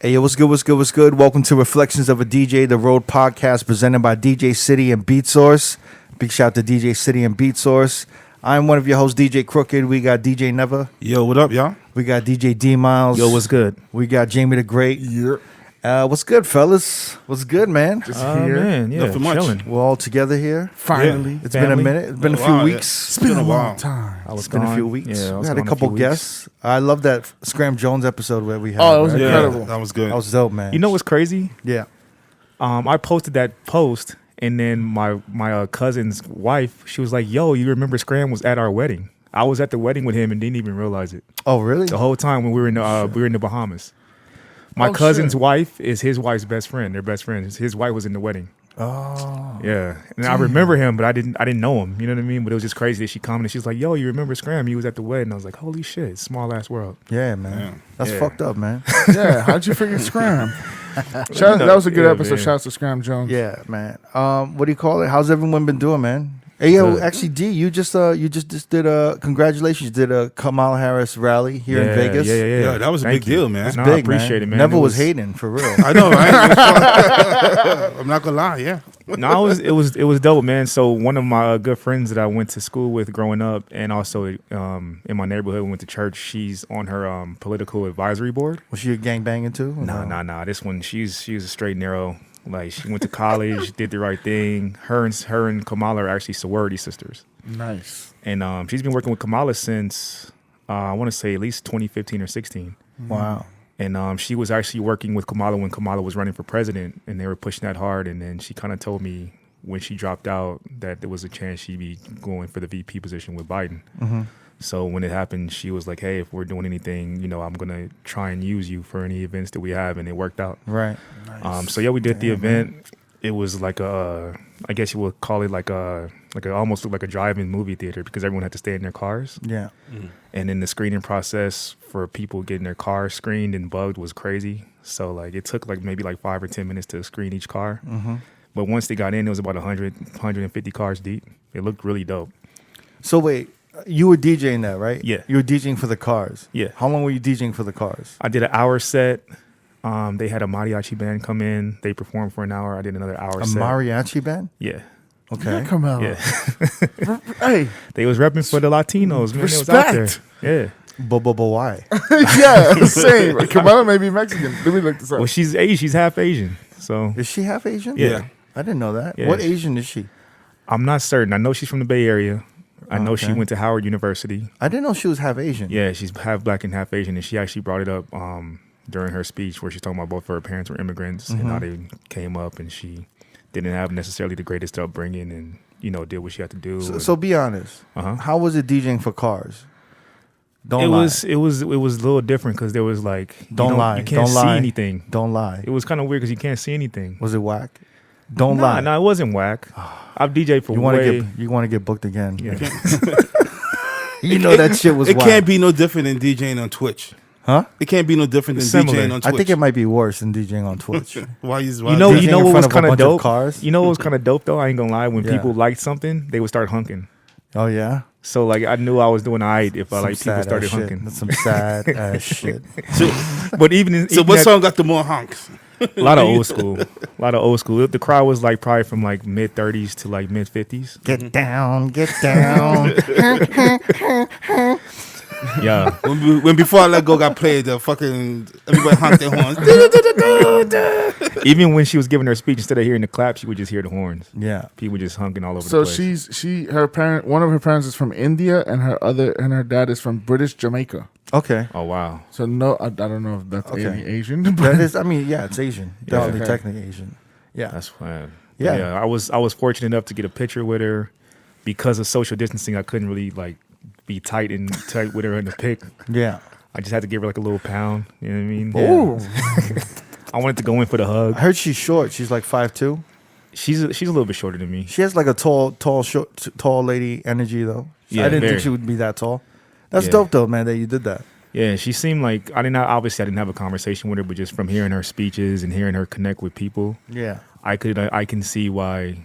Hey, yo, what's good, what's good, what's good? Welcome to Reflections of a DJ, the R.O.A.D podcast presented by DJ City and Beat Source. Big shout out to DJ City and Beat Source. I'm one of your hosts, DJ Crooked. We got DJ Never. Yo, what up, y'all? We got DJ D Miles. Yo, what's good? We got Jamie the Great. What's good, fellas? What's good, man? Just here. Man, yeah, Nothing much. chilling. We're all together here. Finally. It's been a minute. It's been a few weeks. It's been a long time. It's been a few weeks. Yeah, we had a couple guests. I love that Scram Jones episode where we had. Oh, it was right? incredible. That was good. That was dope, man. You know what's crazy? Yeah. I posted that post, and then my cousin's wife, she was like, "Yo, you remember Scram was at our wedding? I was at the wedding with him and didn't even realize it. Oh, really? The whole time when we were in the Bahamas. My cousin's wife is his wife's best friend. They're best friends. His wife was in the wedding. Oh. Yeah, and I remember him, but I didn't know him. You know what I mean? But it was just crazy that she commented. She was like, "Yo, you remember Scram? He was at the wedding." I was like, "Holy shit, small ass world." Yeah, man. That's Yeah. fucked up, man. Yeah, how'd you figure Scram? That was a good episode. Man. Shouts to Scram Jones. Yeah, man. What do you call it? How's everyone been doing, man? Hey, yo, actually, D, you just did congratulations. You did a Kamala Harris rally here in Vegas. Yeah. That was a big deal, man. No, Big, I appreciate it, man. Never It was hating, for real. I know, right? I'm not gonna lie, yeah. No, it was dope, man. So one of my good friends that I went to school with growing up, and also in my neighborhood, we went to church. She's on her political advisory board. Was she a gangbanging too? Nah. This one, she's a straight narrow. Like, she went to college, did the right thing. Her and Kamala are actually sorority sisters. Nice. And she's been working with Kamala since I want to say at least 2015 or 16. Wow. And she was actually working with Kamala when Kamala was running for president, and they were pushing that hard. And then she kind of told me when she dropped out that there was a chance she'd be going for the VP position with Biden. Mm-hmm. So when it happened, she was like, "Hey, if we're doing anything, I'm gonna try and use you for any events that we have," and it worked out. Right. Nice. So yeah, we did the event. It was like I guess you would call it like almost like a drive-in movie theater because everyone had to stay in their cars. Yeah. And then the screening process for people getting their cars screened and bugged was crazy. So like it took maybe 5 or 10 minutes to screen each car. Mm-hmm. But once they got in, it was about 150 cars deep. It looked really dope. So wait, you were DJing that, right? Yeah. You were DJing for the cars. Yeah. How long were you DJing for the cars? I did an hour set. They had a mariachi band come in. They performed for an hour. I did another hour set. A mariachi band? Yeah. Okay. Kamala. Yeah. Hey. They was repping for the Latinos, man. They was out there. Respect. Yeah. But why? Yeah, same. Kamala may be Mexican. Let me look this up. Well, she's Asian. She's half Asian. So Is she half Asian? Yeah. I didn't know that. Yeah. What Asian is she? I'm not certain. I know she's from the Bay Area. I know she Okay. went to Howard University. I didn't know she was half Asian. Yeah, she's half black and half Asian, and she actually brought it up during her speech where she's talking about both of her parents were immigrants and how they came up, and she didn't have necessarily the greatest upbringing, and did what she had to do. So be honest. Uh-huh. How was it DJing for cars? Don't it lie. was a little different because there was Don't lie. you can't Don't see lie. anything. Don't lie. It was kind of weird because you can't see anything. Was it whack? Don't lie. No, it wasn't whack. I've DJed for You want way. to get booked again. Yeah. That shit was It whack. can't be no different than DJing on Twitch. Huh? It can't be no different than Similar. DJing on Twitch. I think it might be worse than DJing on Twitch. Why You DJing know in what front was of a kind of bunch of dope? cars? You know what was kind of dope though? I ain't gonna lie. When Yeah. people liked something, they would start hunking. Oh yeah. So I knew I was doing alright if Some people sad started ass shit. hunking. That's some sad ass shit. But even So what song got the more honks? a lot of old school, The crowd was probably from mid 30s to mid 50s. Get down, get down. Yeah, When Before I Let Go got played, the fucking everybody honked their horns. even when she was giving her speech, instead of hearing the claps, she would just hear the horns. Yeah. People just honking all over So the place. one of her parents is from India, and her dad is from British Jamaica. Okay. Oh wow. So no, I don't know if that's Okay. any Asian. But That is. I mean, yeah, it's Asian. Definitely, Okay. technically Asian. Yeah. That's fine. Yeah. I was fortunate enough to get a picture with her. Because of social distancing, I couldn't really be tight with her in the pic. Yeah. I just had to give her a little pound. You know what I mean? Yeah. I wanted to go in for the hug. I heard she's short. She's like 5'2". She's a little bit shorter than me. She has a tall lady energy though. Yeah, I didn't very. think she would be that tall. That's Yeah. dope though, man, that you did that. Yeah, she seemed like I didn't have a conversation with her, but just from hearing her speeches and hearing her connect with people, Yeah. I can see why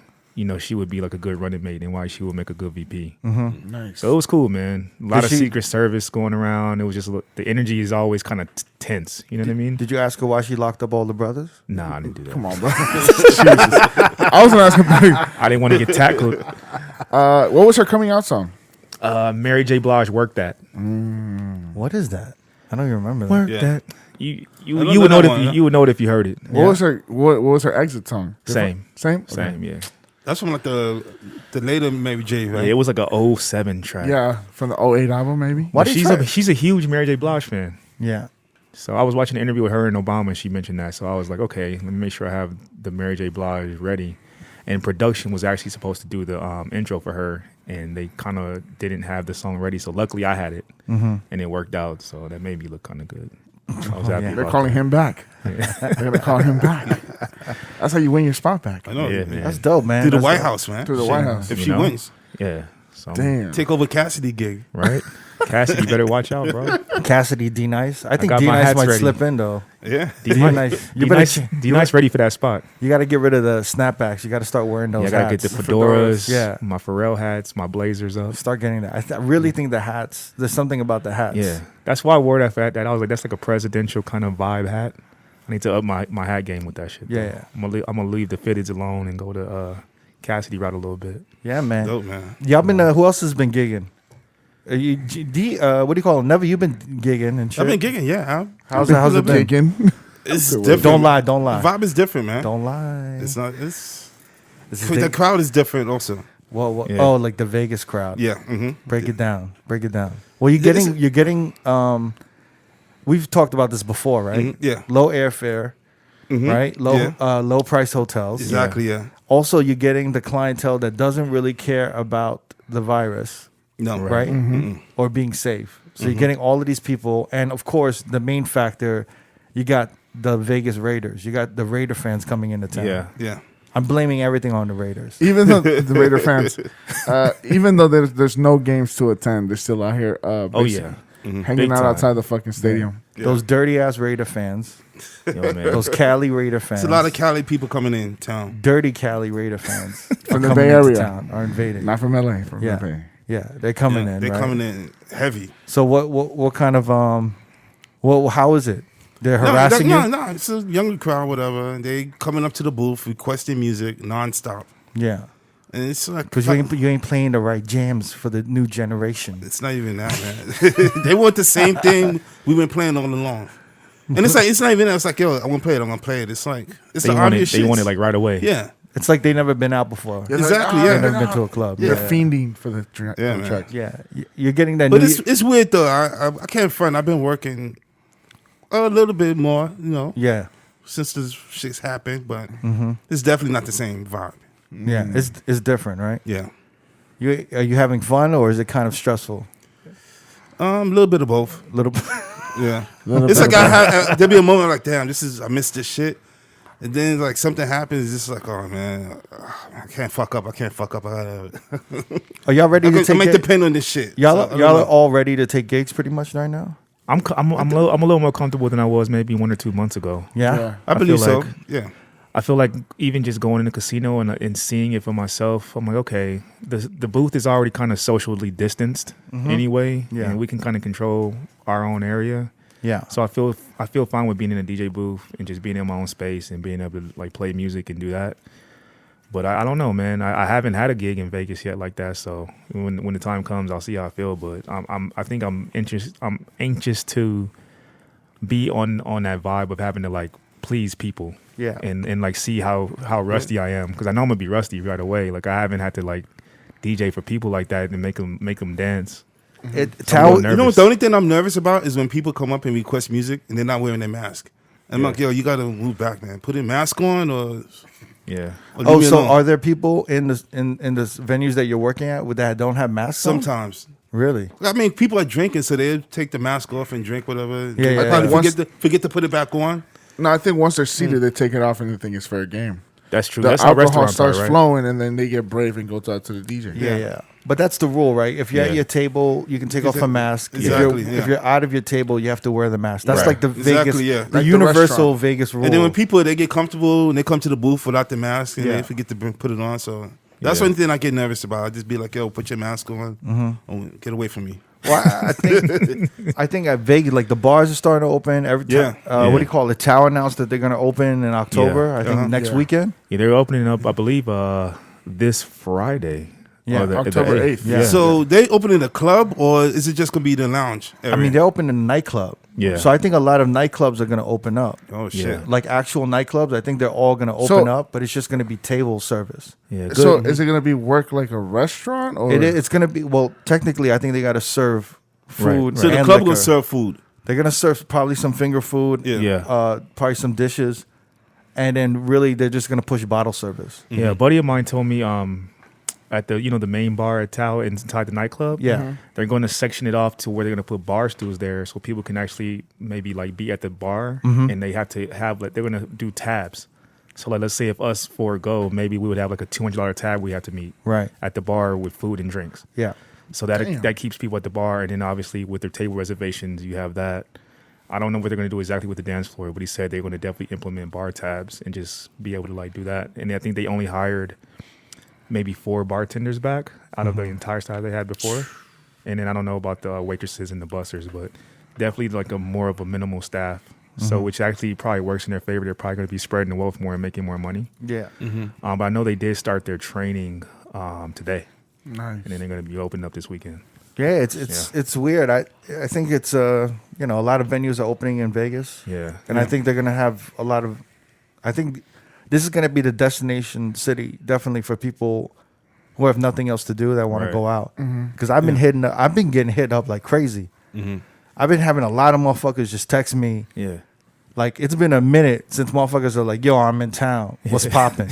she would be like a good running mate and why she would make a good VP. Nice. So it was cool, man. A lot Did of she- Secret Service going around. It was just the energy is always kind of tense. You know what I mean? Did you ask her why she locked up all the brothers? Nah, I didn't do that. Come on, bro. Jesus. I was gonna ask him. I didn't want to get tackled. What was her coming out song? Mary J. Blige worked that. What is that? I don't even remember that. Work Yeah. that. You don't would know know that if one. you would know it if you heard it. What was her exit song? Same. Same. Same, yeah. That's from like the later Mary J, right? Yeah, it was like a 07 track. Yeah, from the 08 album, maybe. Why But did you she's a huge Mary J. Blige fan. Yeah. So I was watching an interview with her and Obama, and she mentioned that. So I was like, okay, let me make sure I have the Mary J. Blige ready. And production was actually supposed to do the intro for her, and they kind of didn't have the song ready. So luckily I had it, and it worked out. So that made me look kind of good. I was happy yeah. They're about calling that. him back. They're gonna call him back. That's how you win your spot back. I know. Yeah, man. That's dope, man. Through the That's White dope. House, man. Through the White House. If You she know? wins, Yeah. So Damn. take over Cassidy gig. right, Cassidy, you better watch out, bro. Cassidy D Nice. I think got D my Nice hats might ready. slip in though. Yeah. D Nice. You better. D Nice ready for that spot. You got to get rid of the snapbacks. You got to start wearing those. Yeah, I gotta hats. get the fedoras, Yeah. my Pharrell hats, my blazers up. Start getting that. I really think the hats. There's something about the hats. Yeah, that's why I wore that hat. That I was like, that's like a presidential kind of vibe hat. I need to up my hat game with that shit. though. Yeah. I'm gonna leave the fitteds alone and go to Cassidy route a little bit. Yeah, man. Dope, man. Y'all been. Who else has been gigging? What do you call it? Never. You've been gigging and shit. I've been gigging, yeah. How's it been? Taken. It's Don't different. Don't lie. Don't lie. The vibe is different, man. Don't lie. It's not. It's This is the crowd is different, also. Well, Yeah. oh, like the Vegas crowd. Yeah. Mm-hmm. Break it down. Break it down. Well, It's- you're getting. We've talked about this before, right? Yeah. Low airfare, right? Low Yeah. low price hotels. Exactly. Yeah. Also, you're getting the clientele that doesn't really care about the virus, No. right? Or being safe. So you're getting all of these people, and of course, the main factor, you got the Vegas Raiders. You got the Raider fans coming into town. Yeah, Yeah. I'm blaming everything on the Raiders. Even though the Raider fans, even though there's no games to attend, they're still out here. Oh basically yeah, hanging Big out time. outside the fucking stadium. Yeah. Those dirty ass Raider fans. Yo, man. Those Cali Raider fans. It's a lot of Cali people coming in town. dirty Cali Raider fans From are the coming Bay into Area. town, are invading. Not from LA, from Yeah. the Bay. Yeah, they're coming Yeah, in. They're right? coming in heavy. So what kind of how is it? They're harassing you. No, it's a younger crowd, whatever. And they coming up to the booth requesting music nonstop, Yeah, and it's like because you ain't playing the right jams for the new generation. it's not even that, man. They want the same thing we've been playing all along. And it's not even that. It's like, yo, I'm gonna play it. It's like it's They the want it. obvious They shit. want it like right away. Yeah, It's like they never been out before. Yeah, exactly. like, Yeah, They've never been to a club. They're Yeah, fiending for the Yeah, man. track. yeah. You're getting that. but new, it's weird though. I can't front. I've been working a little bit more, yeah, since this shit's happened, but it's definitely not the same vibe. yeah. It's different, right? Yeah, Are you having fun or is it kind of stressful? a little bit of both. Little. Yeah, Little it's bit like there'll be a moment like, damn, I missed this shit, and then like something happens, it's just like, oh man, I can't fuck up. I gotta. Are y'all ready to I take? might gig- depend on this shit. Y'all, So, I don't y'all are know. all ready to take gigs pretty much right now. I'm a little more comfortable than I was maybe 1 or 2 months ago. Yeah. Yeah. I believe feel so. like- Yeah, I feel like even just going in the casino and seeing it for myself, I'm like, okay, the booth is already kind of socially distanced anyway, Yeah. and we can kind of control our own area. Yeah. So I feel fine with being in a DJ booth and just being in my own space and being able to like play music and do that. But I don't know, man. I haven't had a gig in Vegas yet like that. So when the time comes, I'll see how I feel. But I think I'm anxious to be on that vibe of having to like please people. Yeah. And like see how rusty I am, because I know I'm gonna be rusty right away. Like I haven't had to like DJ for people like that and make them dance. Town. nervous. you know what? The only thing I'm nervous about is when people come up and request music and they're not wearing their mask. I'm like, yo, you gotta move back, man. Put a mask on, or Yeah. leave Oh, me so alone. are there people in this in this venues that you're working at that don't have masks on? Sometimes. Really? I mean, people are drinking, so they take the mask off and drink whatever. Yeah, I yeah, probably yeah. forget to put it back on. No, I think once they're seated, they take it off and they think it's fair game. That's true. The That's how alcohol restaurants starts are, right? flowing, and then they get brave and go out to the DJ. Yeah. But that's the rule, right? If you're at Yeah. your table, you can take off a mask. Exactly, If yeah. you're out of your table, you have to wear the mask. That's Right. like the Exactly, Vegas, yeah. the Like the universal restaurant. Vegas rule. And then when people they get comfortable and they come to the booth without the mask and Yeah. they forget to put it on. So That's Yeah. one thing I get nervous about. I just be like, yo, put your mask on. Oh, get away from me. Well, I think at Vegas, like the bars are starting to open. What do you call it? Tao announced that they're going to open in October. Yeah. I think next weekend. Yeah, they're opening up, I believe, this Friday. Yeah, October 8th. Yeah. So they opening a club, or is it just gonna be the lounge area? I mean, they're opening a nightclub. Yeah. So I think a lot of nightclubs are going to open up. oh shit. Yeah. Like actual nightclubs, I think they're all going to open up, but it's just going to be table service. Yeah, good. So is it going to be work like a restaurant? Or It's going to be, well, technically, I think they got to serve food. Right. So the and club liquor. will serve food. They're going to serve probably some finger food. Yeah. Probably some dishes. And then really, they're just going to push bottle service. Yeah, a buddy of mine told me at the the main bar at Tao inside the nightclub. Yeah. They're going to section it off to where they're going to put bar stools there, so people can actually maybe like be at the bar, and they have to have like they're going to do tabs. So like let's say if us four go, maybe we would have like a $200 tab we have to meet Right. at the bar with food and drinks. Yeah. So that keeps people at the bar, and then obviously with their table reservations, you have that. I don't know what they're going to do exactly with the dance floor, but he said they're going to definitely implement bar tabs and just be able to like do that. And I think they only hired maybe 4 bartenders back out of the entire staff they had before. And then I don't know about the waitresses and the bussers, but definitely like a more of a minimal staff. So which actually probably works in their favor. They're probably going to be spreading the wealth more and making more money. Yeah. But I know they did start their training today, Nice. and then they're going to be opening up this weekend. Yeah, it's weird. I think it's a lot of venues are opening in Vegas. Yeah. And I think they're gonna have a lot of. I think this is gonna be the destination city, definitely for people who have nothing else to do that want Right. to go out. Because I've been getting hit up like crazy. I've been having a lot of motherfuckers just text me. Yeah. Like it's been a minute since motherfuckers are like, "Yo, I'm in town. What's popping?"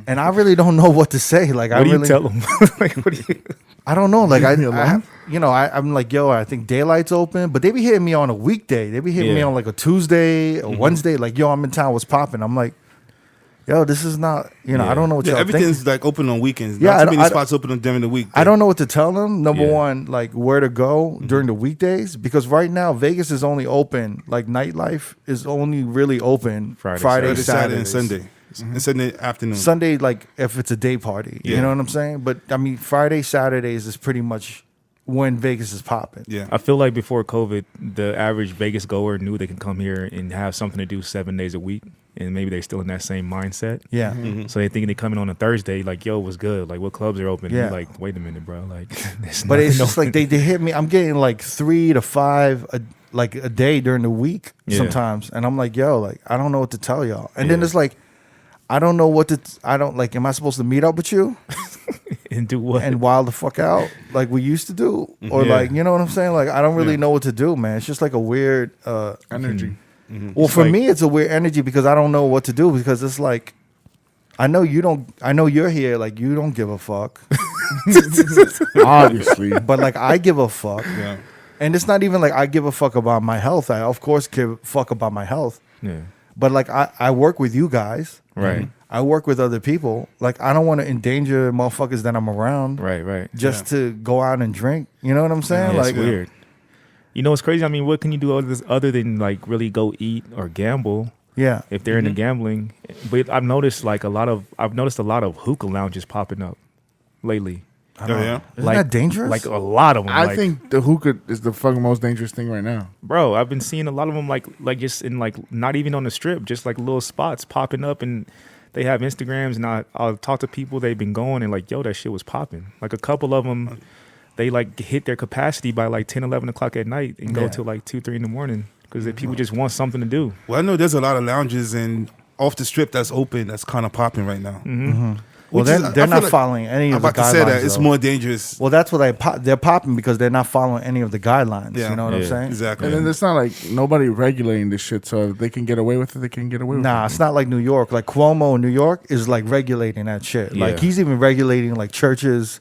And I really don't know what to say. Like, What do you tell them? Like, what do you? I don't know. Like Leave me alone? I'm like, yo, I think daylight's open, but they be hitting me on a weekday. They be hitting me Yeah. on like a Tuesday, a Wednesday. Like, yo, I'm in town. What's popping? I'm like, yo, this is not. I don't know what Yeah, y'all everything's think. like open on weekends. Yeah, Not too many I- spots open during the week. I don't know what to tell them. Number Yeah. one, like where to go during the weekdays, because right now Vegas is only open. Like nightlife is only really open Friday, Friday, Saturday, Saturday, and Sunday. And Sunday afternoon. Sunday, like if it's a day party, you Yeah. know what I'm saying. But I mean, Friday, Saturdays is pretty much when Vegas is popping. Yeah. I feel like before COVID, the average Vegas goer knew they can come here and have something to do 7 days a week, and maybe they're still in that same mindset. Yeah. So they thinking they coming on a Thursday, like, yo, what's good? Like, what clubs are open? Yeah. You're like, wait a minute, bro. Like, But it's just like they hit me. I'm getting like 3 to 5 a day during the week Yeah. sometimes, and I'm like, yo, like I don't know what to tell y'all. And then Yeah. it's like, I don't know what to. I don't like. Am I supposed to meet up with you and do what? and wild the fuck out like we used to do, or Yeah. like you know what I'm saying? Like I don't really Yeah. know what to do, man. It's just like a weird. Energy. Well, for like- me, it's a weird energy because I don't know what to do because it's like. I know you don't. I know you're here. Like you don't give a fuck, Obviously. but like I give a fuck. Yeah. And it's not even like I give a fuck about my health. I of course give a fuck about my health. Yeah. But like I work with you guys. Right. I work with other people. Like I don't want to endanger motherfuckers that I'm around Right. just to go out and drink. You know what I'm saying? Yeah, like it's weird. You know what's crazy? I mean, what can you do other than like really go eat or gamble yeah. if they're into gambling? But I've noticed a lot of hookah lounges popping up lately. I don't Oh, yeah? know. Isn't that dangerous? Like a lot of them. I like, think the hookah is the fucking most dangerous thing right now. bro, I've been seeing a lot of them like just in like not even on the strip, just like little spots popping up, and they have Instagrams, and I'll talk to people they've been going and like, yo, that shit was popping. Like a couple of them, they like hit their capacity by like 10, 11 o'clock at night and go Yeah. till like 2, 3 in the morning because people just want something to do. Well, I know there's a lot of lounges and off the strip that's open that's kind of popping right now. well, Which is- they're I not feel like- following any I'm of the about to guidelines. say that it's though. more dangerous. Well, that's what they're popping because they're not following any of the guidelines. Yeah. You know what I'm Yeah. saying? Exactly. And then it's not like nobody regulating this shit, so if they can get away with it, they can get away with Nah, it. it's not like New York. Like Cuomo in New York is like regulating that shit. Like Yeah. he's even regulating like churches,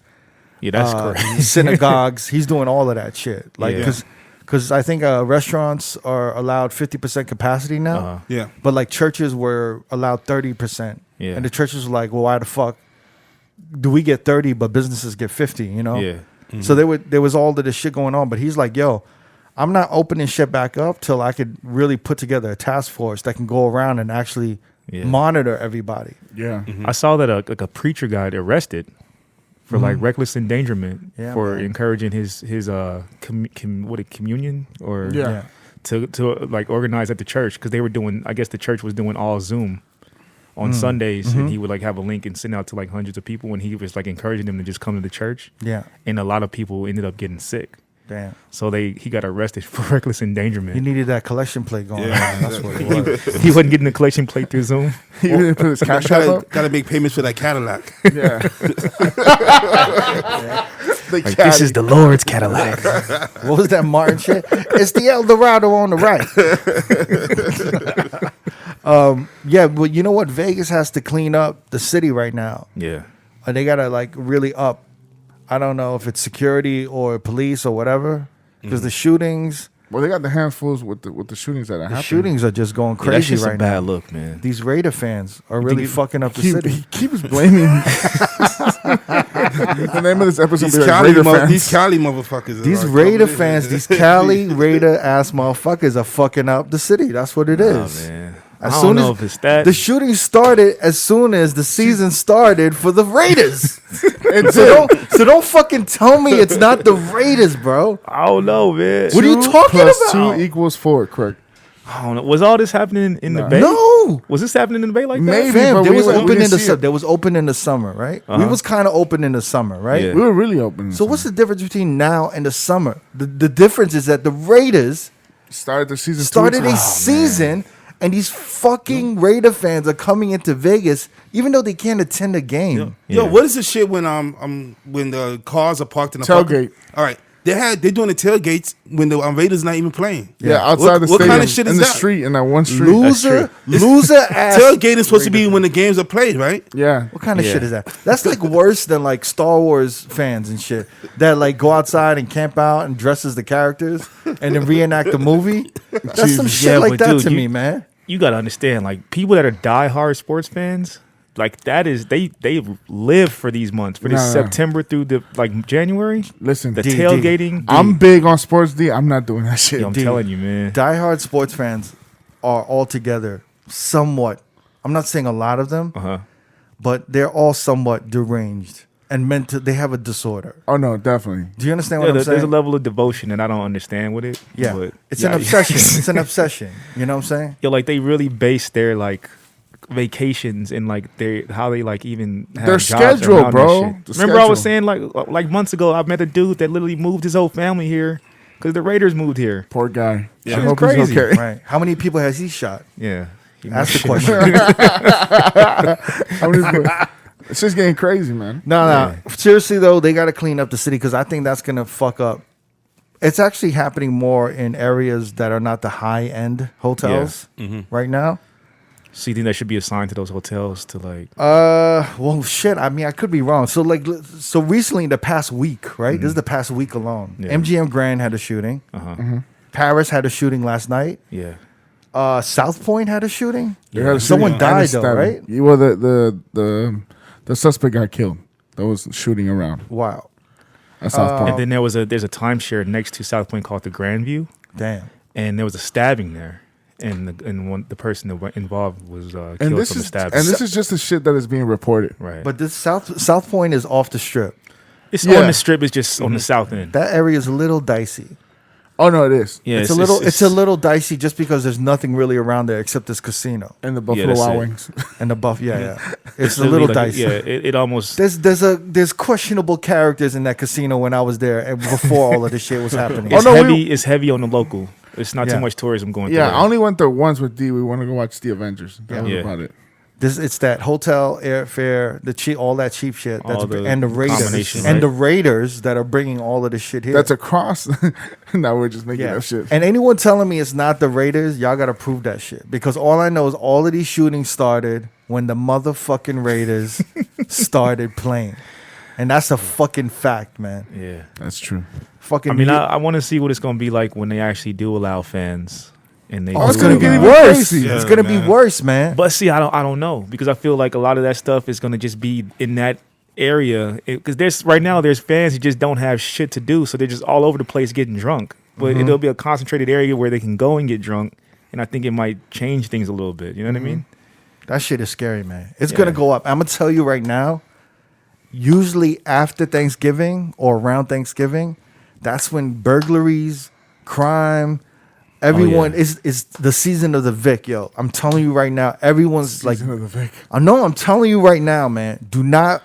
Yeah, that's crazy. synagogues. He's doing all of that shit. Like Yeah. because I think restaurants are allowed 50% capacity now, Uh-huh. Yeah. but like churches were allowed 30%. Yeah. And the churches were like, well, why the fuck do we get 30 but businesses get 50? You know? Yeah. So there was all of this shit going on, but he's like, yo, I'm not opening shit back up till I could really put together a task force that can go around and actually Yeah. monitor everybody. Yeah. I saw that a preacher got arrested for like reckless endangerment Yeah, for man. encouraging his communion or Yeah. to like organize at the church because they were doing. I guess the church was doing all Zoom on Sundays, and he would like have a link and send out to like hundreds of people, and he was like encouraging them to just come to the church. Yeah. And a lot of people ended up getting sick, Damn. so he got arrested for reckless endangerment. He needed that collection plate going on. That's what it was. He wasn't getting the collection plate through Zoom. He didn't put his cash app up. Gotta make payments for that Cadillac. Yeah. Like, this is the Lord's Cadillac. What was that Martin shit? It's the El Dorado on the right. Yeah, but you know what? Vegas has to clean up the city right now. Yeah. And they gotta like really up. I don't know if it's security or police or whatever, because the shootings, Well, they got the handfuls with the shootings that are the happening. shootings are just going That's crazy just right a bad now. look, man. These Raider fans are really fucking up the He city. keeps blaming. The name of this episode These will be like Cali, Raider fans. these Cali motherfuckers. These are Raider coming in. fans, these Cali Raider ass motherfuckers are fucking up the city. That's what it Oh, is. man. As I soon don't know as if it's that. the shooting started, as soon as the season started for the Raiders. And so don't fucking tell me it's not the Raiders, bro. I don't know, man. What are you talking plus about? 2 equals 4, correct? I don't know. Was all this happening in the Bay? No. Was this happening in the Bay like that? Maybe. Fam, but they we was didn't open in the see it. they was open in the summer, right? We Uh-huh. was kind of open in the summer, right? Yeah. We were really open. So what's the difference between now and the summer? The difference is that the Raiders started the season? started 2 a weeks ago. season, and these fucking Raider fans are coming into Vegas, even though they can't attend a game. Yo, Yeah. what is the shit when the cars are parked in the Tailgate. All right, they're doing the tailgates when the Raiders not even playing. Yeah, outside the What stadium, kind of shit is in the that? street, in that one street. Loser ass. Tailgate is supposed to be when the games are played, right? Yeah. What kind of Yeah. shit is that? That's like worse than like Star Wars fans and shit that like go outside and camp out and dress as the characters and then reenact the movie. That's some shit Yeah, like but that dude, to you- me, man. You got to understand, like, people that are diehard sports fans, like, that is, they live for these months, for this No. September through the, like, January. Listen, The D. tailgating. I'm big on sports D. I'm not doing that shit. Yo, I'm D. telling you, man. Diehard sports fans are altogether somewhat, I'm not saying a lot of them, Uh-huh. but they're all somewhat deranged and they have a disorder. Oh no, definitely. Do you understand Yeah, what I'm there's a saying? level of devotion that I don't understand with it. Yeah. But It's yeah, an obsession. It's an obsession. You know what I'm saying? Yo, like, they really base their, like, vacations and like how they like even have Their jobs schedule, around bro. that shit. The Remember I was schedule. saying like months ago I met a dude that literally moved his whole family here because the Raiders moved here. Poor guy. Yeah. I It's hope crazy. he's okay. Right. How many people has he shot? Yeah. Ask the Shit. question. It's just getting crazy, man. No. Seriously though, they got to clean up the city because I think that's gonna fuck up. It's actually happening more in areas that are not the high end hotels right now. So you think that should be assigned to those hotels to like? Well, shit. I mean, I could be wrong. So so recently, the past week, right? This is the past week alone. Yeah. MGM Grand had a shooting. Paris had a shooting last night. Yeah. South Point had a shooting. They had a Someone shooting and a died though, stabbing. right? Well, the suspect got killed. That was shooting around Wow. at South Point. And then there's a timeshare next to South Point called the Grandview, Damn. and there was a stabbing there, and the person that went involved was killed And this from the is stabbing. this is just the shit that is being reported. right. But this South Point is off the strip. it's Yeah. on the strip. It's just on the south end. That area is a little dicey. Oh no, it is. Yeah, It's a little dicey just because there's nothing really around there except this casino And the Buffalo that's Wild it. Wings. and the buff. Yeah. It's a literally little like- dicey. Yeah, it almost. There's questionable characters in that casino when I was there and before all of this shit was happening. It's no, heavy. It's heavy on the local. It's not Yeah. too much tourism going. Yeah, through I only went there once with D. We want to go watch the Avengers. That was Yeah. about it. It's that hotel airfare, all that cheap shit. All the and the Raiders combination, and right? the Raiders that are bringing all of this shit here. That's across. Now we're just making yeah. up shit. And anyone telling me it's not the Raiders, y'all gotta prove that shit. Because all I know is all of these shootings started when the motherfucking Raiders started playing, and that's a fucking fact, man. Yeah. That's true. Fucking. I mean, I want to see what it's going to be like when they actually do allow fans. And they Oh, it's do gonna allow- get even worse. crazy. It's Yeah, gonna be man. worse, man. But see, I don't know because I feel like a lot of that stuff is going to just be in that area because there's fans who just don't have shit to do, so they're just all over the place getting drunk. But it'll be a concentrated area where they can go and get drunk, and I think it might change things a little bit. You know what I mean? That shit is scary, man. It's gonna go up. I'm gonna tell you right now. Usually after Thanksgiving or around Thanksgiving, that's when burglaries, crime, everyone is the season of the Vic, yo. I'm telling you right now, everyone's Season of the Vic. I know. I'm telling you right now, man. Do not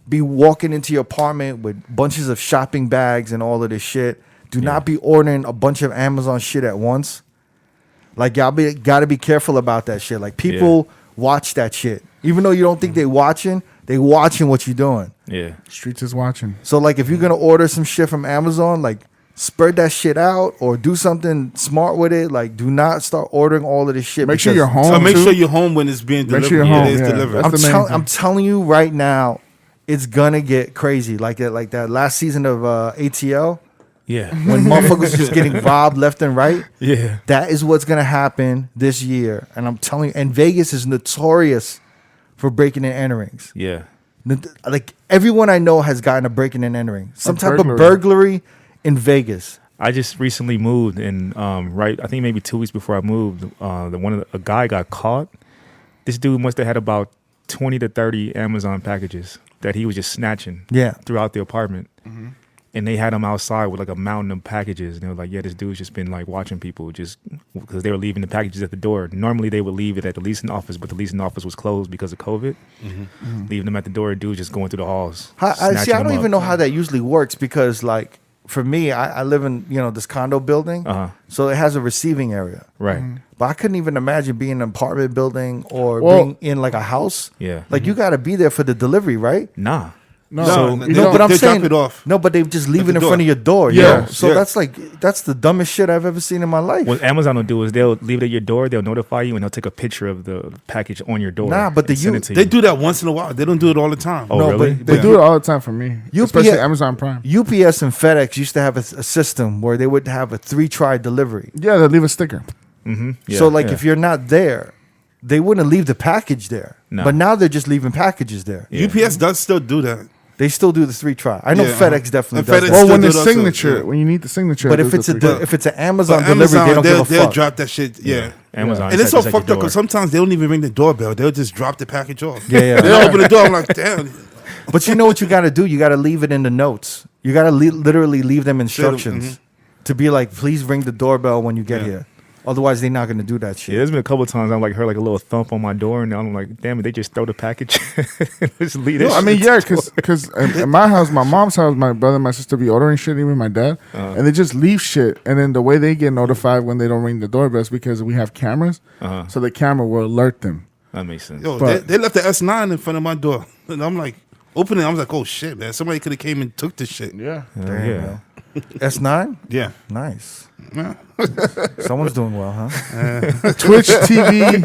be walking into your apartment with bunches of shopping bags and all of this shit. Do not be ordering a bunch of Amazon shit at once. Like y'all gotta be careful about that shit. Like people watch that shit, even though you don't think they watching what you're doing. Yeah. Streets is watching. So like if you're gonna order some shit from Amazon, like spread that shit out or do something smart with it. Like do not start ordering all of this shit. Make sure you're home. So make sure you're home when it's being delivered. Make sure you're home. It is Yeah. delivered. That's the main thing. I'm telling you right now, it's gonna get crazy. Like that last season of ATL. Yeah. When motherfuckers just getting robbed left and right. Yeah. That is what's gonna happen this year. And I'm telling you, and Vegas is notorious for breaking and enterings. Yeah. Like everyone I know has gotten a breaking and entering. Some type of burglary. burglary in Vegas. I just recently moved, and I think maybe 2 weeks before I moved, a guy got caught. This dude must have had about 20 to 30 Amazon packages that he was just snatching throughout the apartment. Mm-hmm. And they had him outside with like a mountain of packages. And they were like, yeah, this dude's just been like watching people just because they were leaving the packages at the door. Normally they would leave it at the leasing office, but the leasing office was closed because of COVID. Mm-hmm. Leaving them at the door, dude just going through the halls. I don't even know how that usually works because like for me, I live in, this condo building. So it has a receiving area. Right. But I couldn't even imagine being in an apartment building or Well- being in like a house. Yeah. Like you got to be there for the delivery, right? Nah. No, So But I'm they saying drop it off. No, but they just leave At it the in door. front of your door. Yeah. So Yeah. that's the dumbest shit I've ever seen in my life. What Amazon will do is they'll leave it at your door, they'll notify you, and they'll take a picture of the package on your door. Nah, but and send it to They you. do that once in a while. They don't do it all the time. Oh, No, really? but They do it all the time for me, especially Amazon Prime. UPS and FedEx used to have a system where they would have a 3-try delivery. Yeah, they leave a sticker. Mm-hmm. Yeah, So like yeah. if you're not there, they wouldn't leave the package there. No. But now they're just leaving packages there. Yeah. UPS does still do that. They still do the 3-try. I know Yeah, FedEx definitely and does. FedEx that. Well, still when do the it also, signature, yeah. when you need the signature, But it if does it's the if it's an Amazon But delivery, they don't give a they'll fuck. drop that shit. Yeah. Amazon. And it's so at your fucked up door. because sometimes they don't even ring the doorbell. They'll just drop the package off. Yeah. They don't open the door. I'm like, damn. But you know what you got to do? You got to leave it in the notes. You got to literally leave them instructions to be like, please ring the doorbell when you get here. Otherwise, they're not going to do that shit. Yeah, there's been a couple of times I'm like heard like a little thump on my door, and I'm like, damn it, they just throw the package. Just leave it. No, I mean, yeah, because in my house, my mom's house, my brother and my sister be ordering shit, even my dad, and they just leave shit. And then the way they get notified when they don't ring the doorbell is because we have cameras, so the camera will alert them. That makes sense. Yo, But- they left the S9 in front of my door. And I'm like, opening it. I was like, oh shit, man. Somebody could have came and took this shit. Yeah. Damn, yeah. man. S9? Yeah. Nice. Yeah. Someone's doing well, huh? Twitch TV,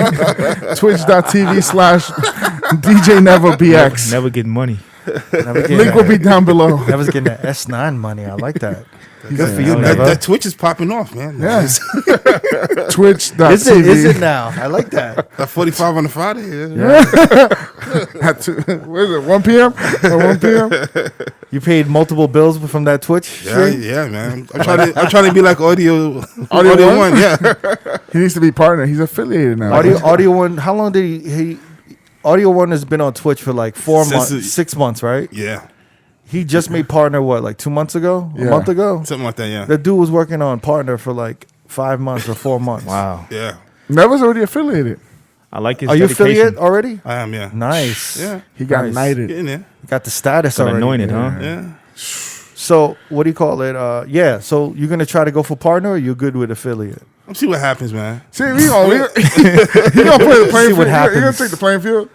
twitch.tv/DJ Never BX. Never get money. Link will be down below. Never's getting that S9 money. I like that. Good for you, That- Never. That Twitch is popping off, man. Yes. Twitch.tv. Is it now? I like that. That 45 on the Friday. Yeah. What is it, 1 p.m. or 1 p.m.? You paid multiple bills from that Twitch Yeah, stream? yeah, man. I'm trying to be like Audio Audio One. Yeah. He needs to be partner. He's affiliated now. Audio One. How long did he? Audio One has been on Twitch for like 4 Since months, 6 months, right? Yeah. He just made partner like 2 months ago, a Yeah. month ago. Something like that, yeah. That dude was working on partner for like 5 months or 4 months. Wow. Yeah. Never's already affiliated. I like his Are you dedication. affiliate already? I am, yeah. Nice. Yeah. He got Nice. knighted. Getting there. Got the status Got already. anointed, huh? Yeah. So what do you call it? Yeah. So you're gonna try to go for partner, or you're good with affiliate? Let's see what happens, man. See, he gonna play the playing See what field. He gonna happens. take the playing field.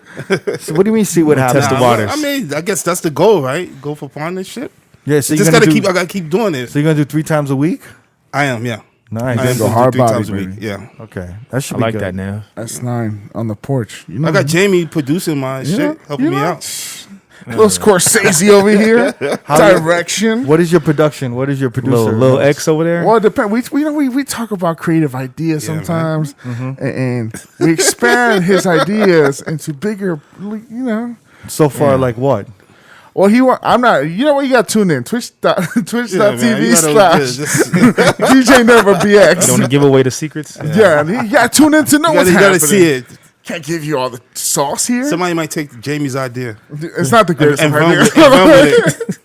So what do you mean? See what happens? test the Nah, waters. I mean, I guess that's the goal, right? Go for partnership. Yeah. So Just you're gotta gonna keep. I gotta keep doing it. So you're gonna do 3 times a week? I am, yeah. Nice. I am go gonna hard do 3 body, times a baby. week. Yeah. Okay. That should I be like good. that now. S9 on the porch. You know, I got Jamie producing my shit, helping me out. Little Scorsese over here. Direction. What is your production? What is your producer? Little X over there. Well, it depends. We talk about creative ideas Yeah, sometimes, and we expand his ideas into bigger. So far, like what? Well, I'm not. You know what? You got to tune in. Twitch.tv You slash gotta just- DJ Never You don't want BX. to give away the secrets. Yeah, you got to tune in to know what's you gotta happening. see it. can't give you all the sauce here. Somebody might take Jamie's idea. It's not the greatest and of run ideas. with, and run with it.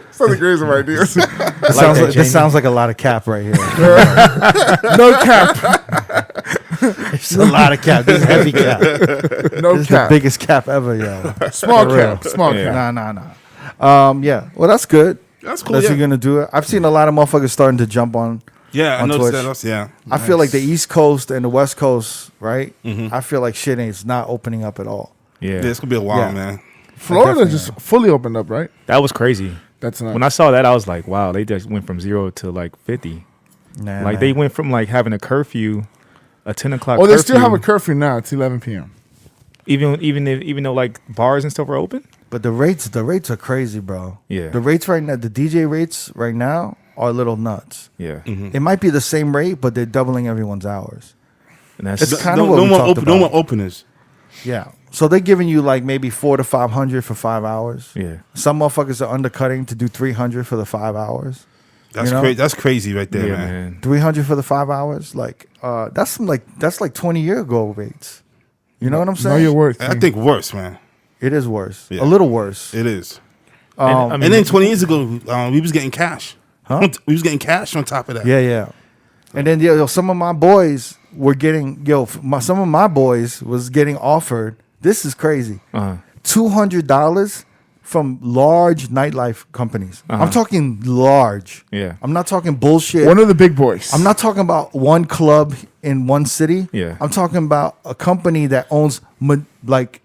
It's not the greatest of ideas. This sounds like a lot of cap right here. No cap. It's a lot of cap. This is heavy cap. No This is cap. the biggest cap ever, yo. Small For real. cap. Small cap. Nah. Yeah. Well, that's good. That's cool. That Yeah, you're gonna do it. I've seen a lot of motherfuckers starting to jump on. I on noticed Twitch. that. Also, yeah, I feel like the East Coast and the West Coast, right? I feel like shit ain't not opening up at all. Yeah. It's gonna be a while, Yeah. man. Florida Definitely. just fully opened up, right? That was crazy. That's not. When I saw that, I was like, wow, they just went from 0 to like 50. Nah, Like they went from like having a curfew, a 10 o'clock. Oh, they curfew, still have a curfew now. It's 11 p.m. even though like bars and stuff are open. But the rates are crazy, bro. Yeah. The rates right now, the DJ rates right now are a little nuts. Yeah, It might be the same rate, but they're doubling everyone's hours. and that's It's kind of what no we more talked open, no about. more openers. Yeah. So they're giving you like maybe 400 to 500 for 5 hours. yeah. Some motherfuckers are undercutting to do 300 for the 5 hours. That's You know? crazy. That's crazy right there, Yeah, man. man. 300 for the 5 hours. Like that's like 20-year ago rates. You know what I'm Know saying? your worth. I King. think worse, man. It is worse. Yeah. A little worse. It is. I mean, And then 20 years ago, we was getting cash. Huh? We was getting cash on top of that. Yeah. And then some of my boys were getting some of my boys was getting offered. This is crazy. $200 from large nightlife companies. I'm talking large. Yeah. I'm not talking bullshit. One of the big boys. I'm not talking about one club in one city. Yeah. I'm talking about a company that owns like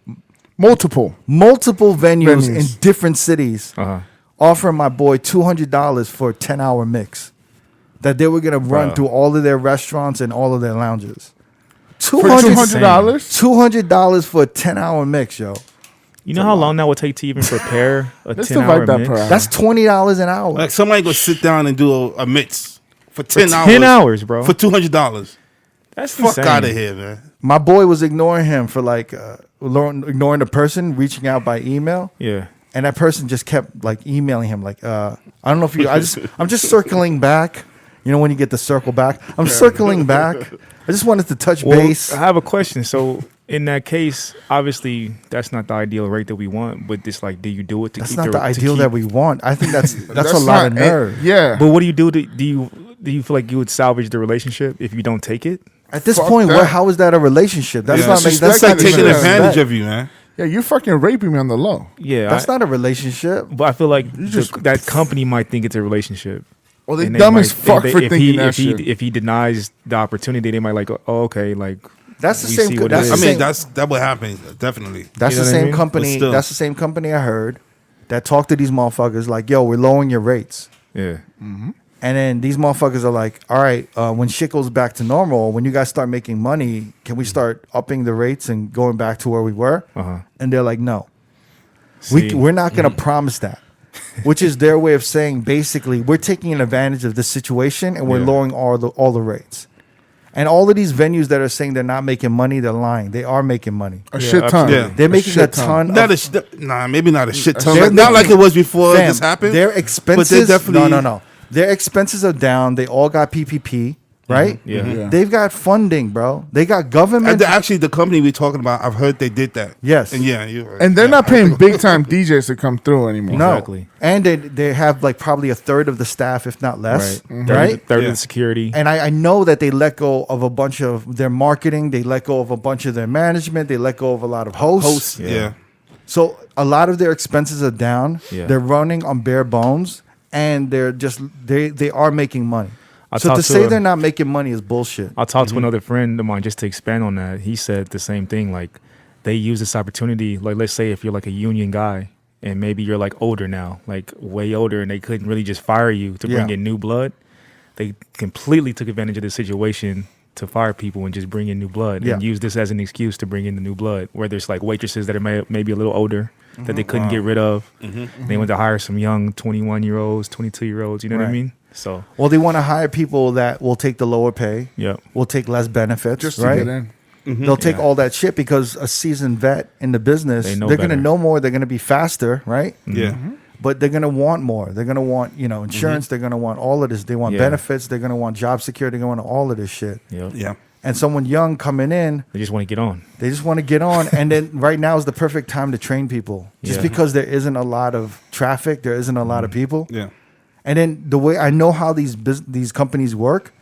multiple. multiple venues Venues. in different cities, Uh-huh. offering my boy $200 for a 10-hour mix that they were gonna run Wow. through all of their restaurants and all of their lounges. For $200 $200? $200 for a 10-hour mix, yo. You know how long that would take to even prepare a Let's 10-hour divide that mix? per hour. That's $20 an hour. Like somebody go sit down and do a mix for 10 hours. 10 hours, bro. For $200. That's Fuck insane. out of here, man. My boy was ignoring him for like ignoring the person reaching out by email. Yeah. And that person just kept like emailing him like I don't know if you I'm just circling back. You know when you get the circle back? I'm circling back. I just wanted to touch Well, base. I have a question. So in that case, obviously that's not the ideal rate that we want, but it's like, do you do it to That's keep not the to ideal keep- that we want. I think that's a lot of not- nerve. Yeah. But what do you do? Do you feel like you would salvage the relationship if you don't take it? At this Fuck point, that. how is that a relationship? That's Yeah. not make, That's that's like not taking even advantage respect. of you, man. Yeah, you're fucking raping me on the low. Yeah. That's not a relationship. But I feel like just- that company might think it's a relationship. Well, they And dumb might- as fuck if for if thinking he, that if shit. He, if he denies the opportunity, they might like, oh, okay, like That's the we same. see what it That's is. the I mean, same. that would happen, definitely. That's You know the what I same mean? company. But still. That's the same company I heard that talked to these motherfuckers like, "Yo, we're lowering your rates." yeah, And then these motherfuckers are like, "All right, when shit goes back to normal, when you guys start making money, can we start upping the rates and going back to where we were?" And they're like, "No, See? we're not going to promise that." Which is their way of saying basically we're taking an advantage of this situation and we're Yeah. lowering all the rates. And all of these venues that are saying they're not making money, they're lying. They are making money. A shit ton. absolutely. They're making a shit ton. Not of, maybe not a shit ton. They're Like, not like making- it was before Fam, this happened. Their but expenses. they're definitely No. Their expenses are down. They all got PPP, right? Yeah. Yeah. They've got funding, bro. They got government. Actually, the company we're talking about, I've heard they did that. Yes. And yeah, you're right. And they're Yeah, not paying big time DJs to come through anymore. no, Exactly. and they have like probably a third of the staff, if not less, right? Third Yeah. of the security. And I know that they let go of a bunch of their marketing. They let go of a bunch of their management. They let go of a lot of hosts. Hosts, yeah. So a lot of their expenses are down. Yeah. They're running on bare bones, and they're just they are making money. I So talked to to say a- they're not making money is bullshit. I talked to another friend of mine just to expand on that. He said the same thing. Like they use this opportunity. Like let's say if you're like a union guy and maybe you're like older now, like way older, and they couldn't really just fire you to bring Yeah. in new blood. They completely took advantage of the situation to fire people and just bring in new blood Yeah. and use this as an excuse to bring in the new blood. Where there's like waitresses that are maybe a little older that they couldn't get rid of. They went to hire some young 21-year-olds, 22-year-olds. You know what I Right. mean? So Well, they want to hire people that will take the lower pay, yeah, will take less benefits, Just to right? get in. They'll take Yeah. all that shit because a seasoned vet in the business, They know they're going to better. know more. They're going to be faster, right? Yeah. But they're going to want more. They're going to want, insurance. They're going to want all of this. They want Yeah. benefits. They're going to want job security. They're going to want all of this shit. yeah, Yeah. and someone young coming in, They just want to get on. they just want to get on. And then right now is the perfect time to train people. Just Yeah. because there isn't a lot of traffic, there isn't a lot of people. Yeah. And then the way I know how these companies work,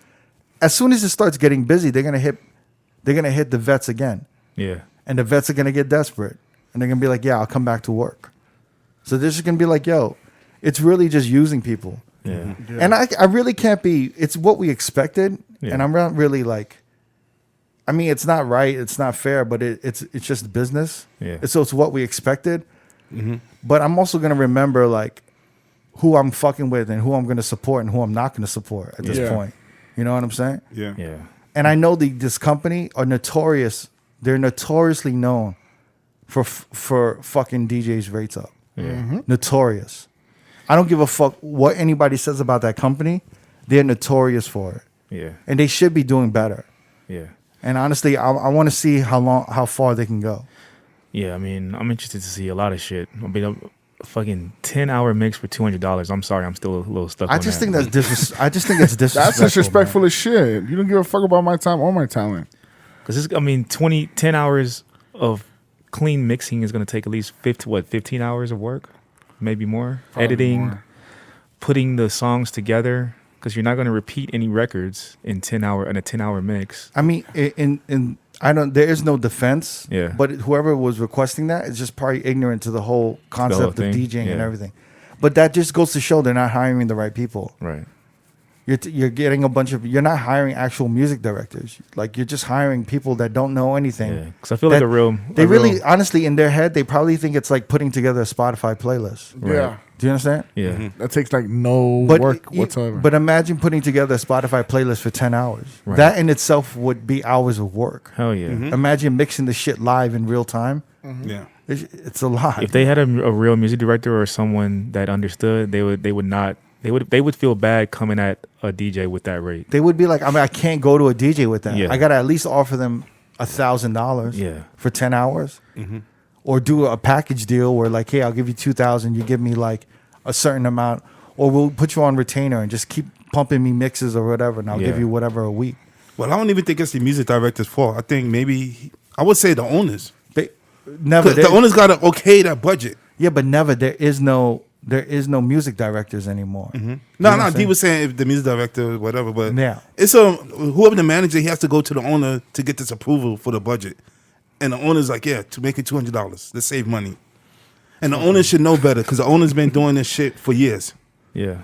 as soon as it starts getting busy, they're gonna hit the vets again. Yeah. And the vets are gonna get desperate. And they're gonna be like, yeah, I'll come back to work. So they're just gonna be like, yo, it's really just using people. Yeah. And I really can't be, it's what we expected. Yeah. And I'm not really like, I mean, it's not right, it's not fair, but it's just business. Yeah. So it's what we expected. But I'm also gonna remember like who I'm fucking with and who I'm gonna support and who I'm not gonna support at this Yeah. point. You know what I'm saying? Yeah. Yeah. And I know this company are notorious. They're notoriously known for fucking DJs rates up. Yeah. Notorious. I don't give a fuck what anybody says about that company. They're notorious for it, Yeah. and they should be doing better. Yeah. And honestly, I want to see how far they can go. Yeah. I mean, I'm interested to see a lot of shit. I mean, a fucking 10-hour mix for $200. I'm sorry, I'm still a little stuck. I on just that. think I just think it's disrespectful. That's disrespectful man. as shit. You don't give a fuck about my time or my talent. Because I mean, 10 hours of clean mixing is going to take at least 15 hours of work, maybe more. Probably Editing, more. putting the songs together, because you're not going to repeat any records in a 10-hour mix. I mean, there is no defense. Yeah. But whoever was requesting that is just probably ignorant to the whole concept thing, of DJing and yeah. everything. But that just goes to show they're not hiring the right people. Right. You're getting you're not hiring actual music directors. Like you're just hiring people that don't know anything. Yeah. Because I feel like They really, honestly, in their head, they probably think it's like putting together a Spotify playlist. Right. Yeah. Do you understand? Yeah. That takes like no work whatsoever. But imagine putting together a Spotify playlist for 10 hours. Right. That in itself would be hours of work. Hell yeah. Imagine mixing the shit live in real time. Yeah. It's a lot. If they had a real music director or someone that understood, they would feel bad coming at a DJ with that rate. They would be like, I mean, I can't go to a DJ with that. Yeah. I got to at least offer them $1,000 Yeah. for 10 hours. Or do a package deal where like, hey, I'll give you 2,000. You give me like a certain amount. Or we'll put you on retainer and just keep pumping me mixes or whatever. And I'll give Yeah. you whatever a week. Well, I don't even think it's the music director's fault. I think maybe I would say the owners. Never. The owners got to okay that budget. Yeah, but never. There is no music directors anymore. No, You know no. what I'm He was saying if the music director, whatever, but Yeah. it's whoever the manager, he has to go to the owner to get this approval for the budget, and the owner's like, yeah, to make it $200, let's save money, and the owner should know better because the owner's been doing this shit for years. Yeah.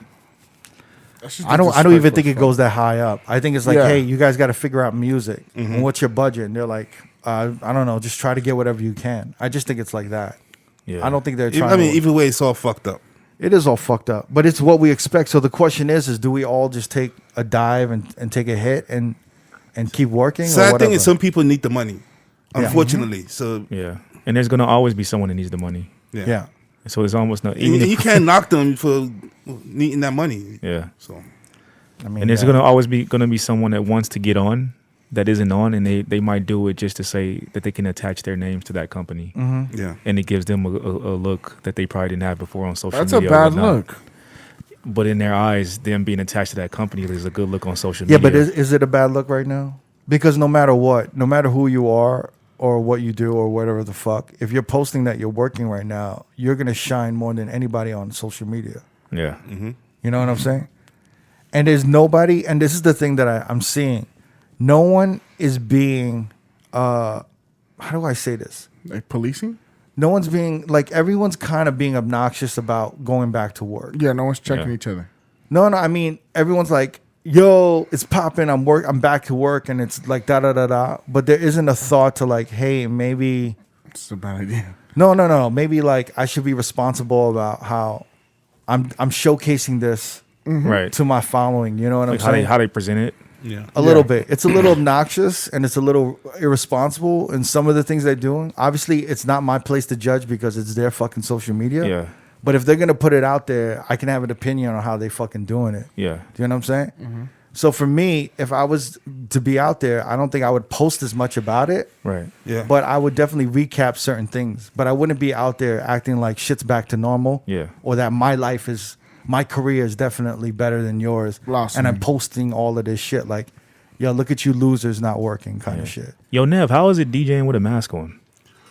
I don't even think it goes that high up. I think it's like, Yeah. hey, you guys got to figure out music. And what's your budget? And they're like, I don't know, just try to get whatever you can. I just think it's like that. Yeah. I don't think they're trying. I mean, either way, it's all fucked up. It is all fucked up, but it's what we expect. So the question is do we all just take a dive and take a hit and keep working? or Sad thing whatever? is, some people need the money, unfortunately. So Yeah. And there's going to always be someone that needs the money. yeah. So there's almost no. And Even you if, can't knock them for needing that money. yeah. So I mean, And there's yeah. going to always be someone that wants to get on that isn't on, and they might do it just to say that they can attach their names to that company, yeah, and it gives them a look that they probably didn't have before on social That's a media. or bad whatnot. look. But in their eyes, them being attached to that company is a good look on social Yeah, media. but is it a bad look right now? Because no matter what, no matter who you are or what you do or whatever the fuck, if you're posting that you're working right now, you're gonna shine more than anybody on social media. Yeah. You know what I'm saying? And there's nobody, and this is the thing that I'm seeing. No one is being, how do I say this? Like policing? No one's being, like, everyone's kind of being obnoxious about going back to work. Yeah, no one's checking Yeah. each other. No, I mean, everyone's like, yo, it's popping, I'm back to work, and it's like da-da-da-da. But there isn't a thought to like, hey, maybe, It's a bad idea. no. Maybe like I should be responsible about how I'm showcasing this Right. to my following. You know what Like I'm saying? how they present it. yeah. A little bit. It's a little obnoxious and it's a little irresponsible in some of the things they're doing. Obviously, it's not my place to judge because it's their fucking social media. Yeah. But if they're gonna put it out there, I can have an opinion on how they fucking doing it. Yeah. Do you know what I'm saying? So for me, if I was to be out there, I don't think I would post as much about it. Right. Yeah. But I would definitely recap certain things. But I wouldn't be out there acting like shit's back to normal. Yeah. Or that my career is definitely better than yours. Blossoming. And I'm posting all of this shit. Like, yo, look at you losers not working kind of shit. Yo, Nev, how is it DJing with a mask on?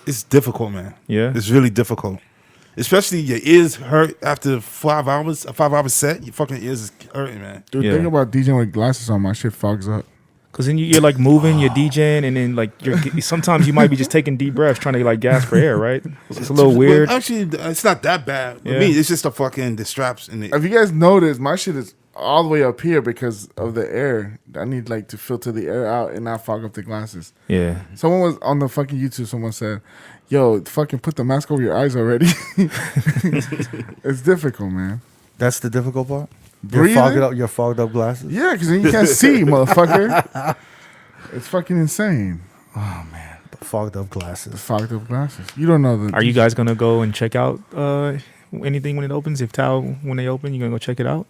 It's difficult, man. Yeah? It's really difficult. Especially your ears hurt after 5 hours, a 5 hour set. Your fucking ears is hurting, man. Dude, Yeah. think about DJing with glasses on. My shit fogs up. Because then you're like moving, you're DJing, and then like sometimes you might be just taking deep breaths trying to like gasp for air, right? It's a little weird. Well, actually, it's not that bad. For me, it's just the straps in the. If you guys notice, my shit is all the way up here because of the air. I need like to filter the air out and not fog up the glasses. Yeah. Someone was on the fucking YouTube. Someone said, "Yo, fucking put the mask over your eyes already." It's difficult, man. That's the difficult part. Breathing? Your fogged up glasses. Yeah, because then you can't see, motherfucker. It's fucking insane. Oh man, the fogged up glasses. Fogged up glasses. You don't know the. Are you guys gonna go and check out anything when it opens? If Tao, when they open, you gonna go check it out?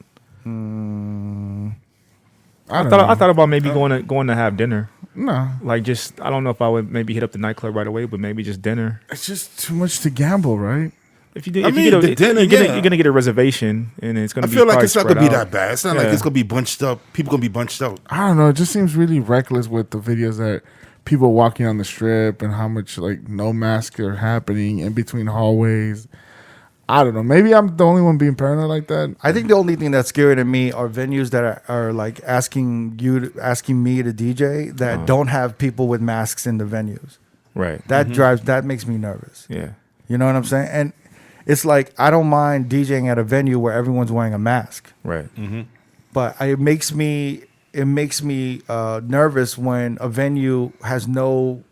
I thought about maybe going to have dinner. No, Like just I don't know if I would maybe hit up the nightclub right away, but maybe just dinner. it's just too much to gamble, right? If you did, I if mean, you get the dinner, you're gonna get a reservation, and it's gonna I be. feel like probably it's not spread gonna be out. that bad. It's not like Yeah. it's gonna be bunched up. People gonna be bunched out. I don't know. It just seems really reckless with the videos that people walking on the strip and how much like no masks are happening in between hallways. I don't know. Maybe I'm the only one being paranoid like that. I think the only thing that's scary to me are venues that are like asking me to DJ that don't have people with masks in the venues. Right. That makes me nervous. Yeah. You know what I'm saying? And it's like I don't mind DJing at a venue where everyone's wearing a mask, Right. but it makes me nervous when a venue has no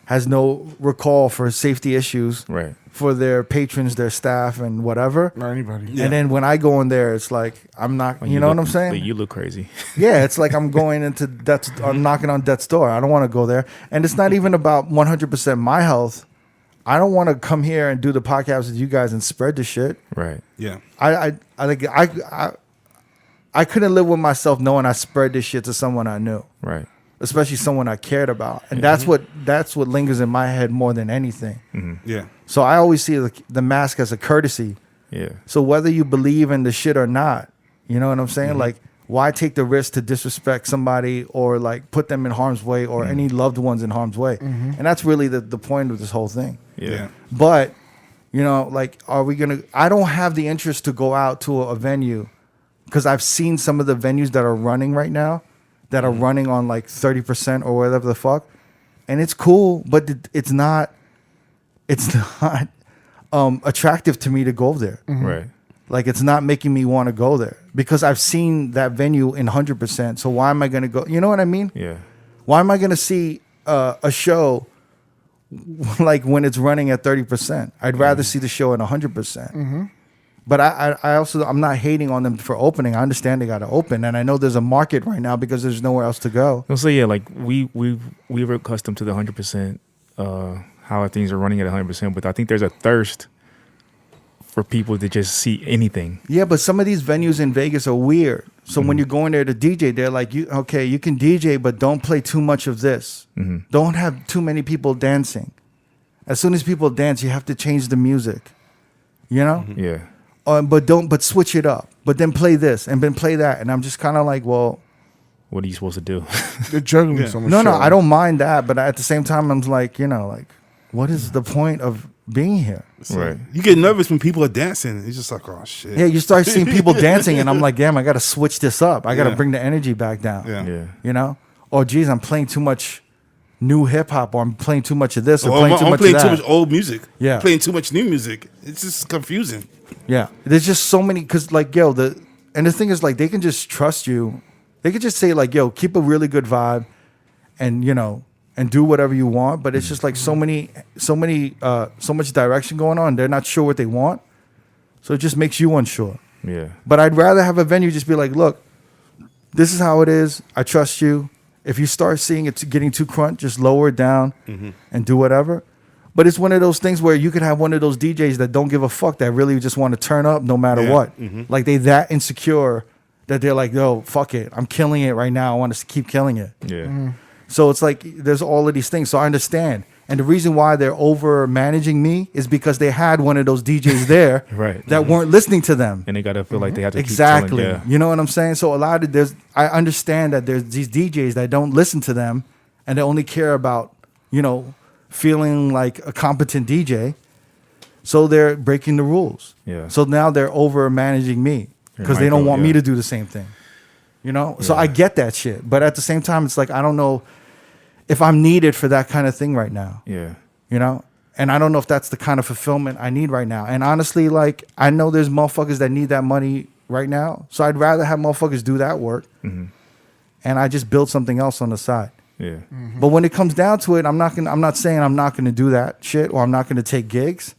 has no recall for safety issues Right. for their patrons, their staff, and whatever. Not anybody. Yeah. And then when I go in there, it's like I'm not. You know what I'm saying? You look crazy. Yeah, it's like I'm going into I'm knocking on death's door. I don't want to go there, and it's not even about 100% my health. I don't want to come here and do the podcast with you guys and spread the shit. Right. Yeah. I couldn't live with myself knowing I spread this shit to someone I knew, Right. especially someone I cared about, and that's what lingers in my head more than anything. Yeah. So I always see the mask as a courtesy. Yeah. So whether you believe in the shit or not, you know what I'm saying? Like, why take the risk to disrespect somebody or like put them in harm's way or any loved ones in harm's way? And that's really the point of this whole thing. Yeah. But, you know, like, I don't have the interest to go out to a venue because I've seen some of the venues that are running right now that are running on like 30% or whatever the fuck. And it's cool, but it's not attractive to me to go there. Right. Like, it's not making me want to go there because I've seen that venue in 100%. So why am I going to go? You know what I mean? Yeah. Why am I going to see a show like when it's running at 30%? I'd rather see the show at 100%. But I'm not hating on them for opening. I understand they got to open, and I know there's a market right now because there's nowhere else to go. So yeah, like we were accustomed to the 100%, how things are running at 100%, but I think there's a thirst for people to just see anything. Yeah, but some of these venues in Vegas are weird. So when you're going there to DJ, they're like, you can DJ, but don't play too much of this. Don't have too many people dancing. As soon as people dance, you have to change the music. You know? Yeah. But switch it up. But then play this and then play that. And I'm just kind of like, well, What are you supposed to do? They're juggling so much. no, shit. I don't mind that. But at the same time, I'm like, what is the point of being here? Right. You get nervous when people are dancing. It's just like, oh shit. Yeah, you start seeing people dancing, and I'm like, damn, I got to switch this up. I got to Yeah. bring the energy back down. Yeah. Yeah. You know? Oh, geez, I'm playing too much new hip hop, or I'm playing too much of this, or Or playing I'm too much playing of too that. much old music. Yeah. Playing too much new music. It's just confusing. Yeah, there's just so many. Cause like, the thing is, like, they can just trust you. They could just say like, yo, keep a really good vibe, and and do whatever you want. But it's just like so much direction going on. They're not sure what they want, so it just makes you unsure. Yeah. But I'd rather have a venue just be like, look, this is how it is. I trust you. If you start seeing it getting too crunch, just lower it down and do whatever. But it's one of those things where you could have one of those DJs that don't give a fuck, that really just want to turn up no matter Yeah. what. Like, they that insecure that they're like, yo, fuck it. I'm killing it right now. I want us to keep killing it. Yeah. So it's like there's all of these things. So I understand. And the reason why they're over managing me is because they had one of those DJs there Right. that weren't listening to them. And they gotta feel like they have to Exactly. keep telling, You know what I'm saying? So a lot of I understand that there's these DJs that don't listen to them and they only care about, feeling like a competent DJ. So they're breaking the rules. Yeah. So now they're over managing me because they don't want me to do the same thing. So I get that shit. But at the same time, it's like, I don't know if I'm needed for that kind of thing right now. Yeah. And I don't know if that's the kind of fulfillment I need right now. And honestly, like, I know there's motherfuckers that need that money right now. So I'd rather have motherfuckers do that work. Mm-hmm. And I just build something else on the side. Yeah. Mm-hmm. But when it comes down to it, I'm not saying I'm not gonna do that shit or I'm not gonna take gigs.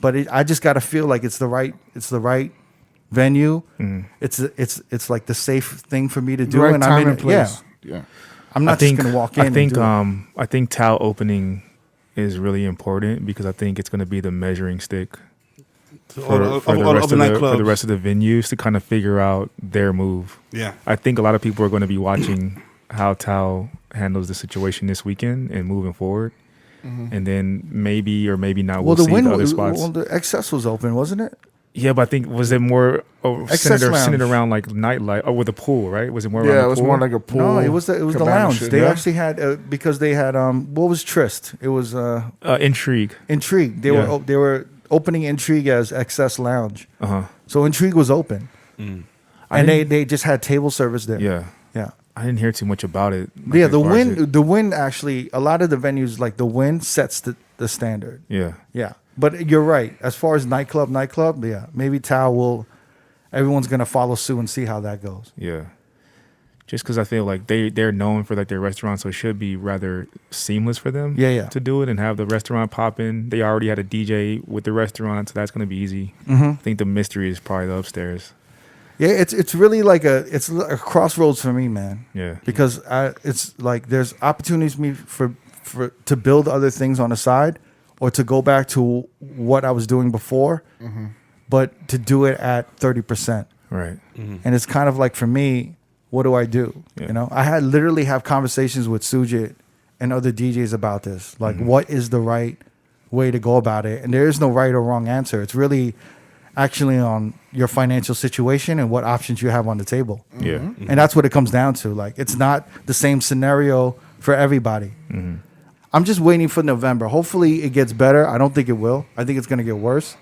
But I just gotta feel like it's the right venue. Mm-hmm. It's like the safe thing for me to do. Right and time I'm in and place. Yeah. I'm not just gonna walk in. I think Tao opening is really important because I think it's gonna be the measuring stick for the rest of the venues to kind of figure out their move. Yeah. I think a lot of people are going to be watching how Tao handles the situation this weekend and moving forward. Mm-hmm. And then maybe or maybe not we'll see the other spots. Well, the Excess was open, wasn't it? Yeah, but I think, was it more centered around like nightlife or with a pool, right? Was it more around the pool? Yeah, it was more like a pool. No, it was the lounge. Shit, they actually had because they had what was Tryst? It was Intrigue. Intrigue. They were opening Intrigue as Excess Lounge. Uh-huh. So Intrigue was open. Mm. And they just had table service there. Yeah. Yeah. I didn't hear too much about it. Yeah, the Wynn actually, a lot of the venues like the Wynn sets the standard. Yeah. Yeah. But you're right. As far as nightclub, yeah. Maybe Tao everyone's going to follow suit and see how that goes. Yeah. Just because I feel like they're known for like their restaurant, so it should be rather seamless for them to do it and have the restaurant pop in. They already had a DJ with the restaurant, so that's going to be easy. Mm-hmm. I think the mystery is probably the upstairs. Yeah, it's really like a crossroads for me, man. Yeah. Because it's like there's opportunities for to build other things on the side or to go back to what I was doing before, but to do it at 30%. Right. Mm-hmm. And it's kind of like, for me, what do I do? Yeah. I literally have conversations with Sujit and other DJs about this. Like, what is the right way to go about it? And there is no right or wrong answer. It's really actually on your financial situation and what options you have on the table. Yeah. Mm-hmm. And that's what it comes down to. Like, it's not the same scenario for everybody. Mm-hmm. I'm just waiting for November. Hopefully it gets better. I don't think it will. I think it's going to get worse.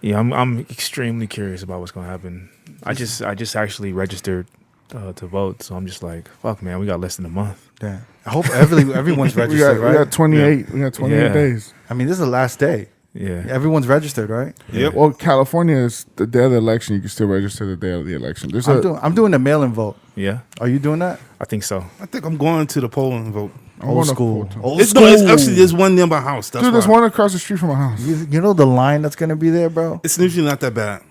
Yeah, I'm extremely curious about what's going to happen. I just actually registered to vote, so I'm just like, fuck, man, we got less than a month. Yeah. I hope everyone's registered, right? We got 28. Yeah. We got 28 days. I mean, this is the last day. Yeah. Everyone's registered, right? Yep. Well, California is the day of the election. You can still register the day of the election. I'm doing the mail-in vote. Yeah. Are you doing that? I think so. I think I'm going to the poll and vote. Old school. It's actually there's one near my house. That's there's one across the street from my house. You know the line that's going to be there, bro? It's usually not that bad.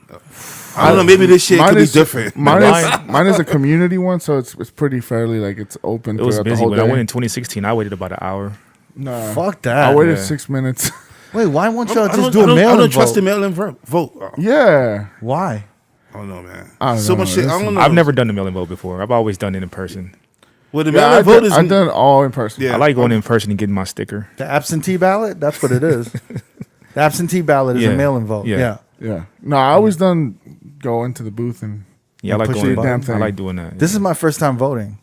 I don't know. Maybe this shit could be different. Mine is a community one, so it's pretty fairly like it's open. It was busy. When I went in 2016, I waited about an hour. Nah, fuck that. I waited 6 minutes. Wait, why won't y'all just do a mail-in vote? I don't trust the mail-in vote. Yeah. Why? I don't know, man. I don't so know. much shit. I don't know. I've never done the mail-in vote before. I've always done it in person. Well, the mail-in vote is... I've done it all in person. Yeah. I like going in person and getting my sticker. The absentee ballot? That's what it is. The absentee ballot is a mail-in vote. Yeah. No, I always done go into the booth and I like push going. the damn thing. I like doing that. This is my first time voting.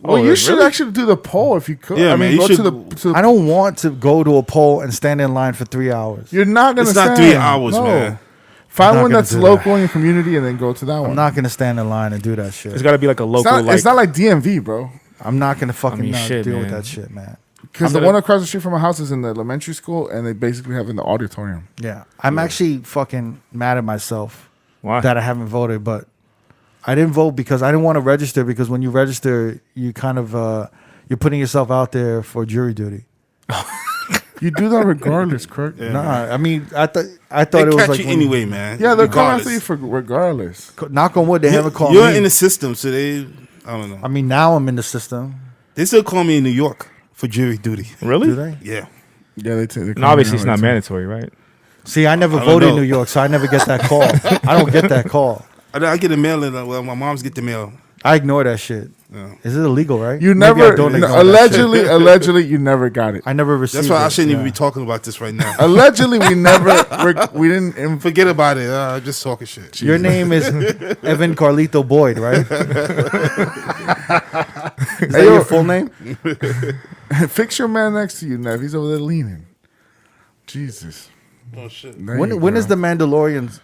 Well, you should actually do the poll if you could. Yeah, I mean, man, go to the. I don't want to go to a poll and stand in line for 3 hours. You're not gonna. It's not 3 hours, man. Find one that's local in your community and then go to that one. I'm not gonna stand in line and do that shit. It's got to be like a local. It's not like DMV, bro. I'm not gonna fucking deal man. with that shit, man. Because the one across the street from my house is in the elementary school, and they basically have in the auditorium. Yeah, I'm actually fucking mad at myself. Why? That I haven't voted, but I didn't vote because I didn't want to register. Because when you register, you kind of you're putting yourself out there for jury duty. You do that regardless, Kirk. Yeah. Nah, I mean, I thought they it was catch like you anyway, man. Yeah, they're coming after you for regardless. Knock on wood, they haven't called You're me. in the system, so they. I don't know. I mean, now I'm in the system. They still call me in New York for jury duty. Really? Do they? Yeah. Yeah, they take. No, obviously it's not mandatory, right? See, I never voted in New York, so I never get that call. I don't get that call. I get a mail in. Well, my mom's get the mail. I ignore that shit. Is it illegal, right? You Maybe never I don't ignore that shit. allegedly you never got it. I never received. That's why I it. shouldn't even be talking about this right now. Allegedly, we didn't. Forget about it. Just talking shit. Your name is Evan Carlito Boyd, right? Is that your full name? Fix your man next to you, Nev. He's over there leaning. Jesus. Oh shit. When is the Mandalorian?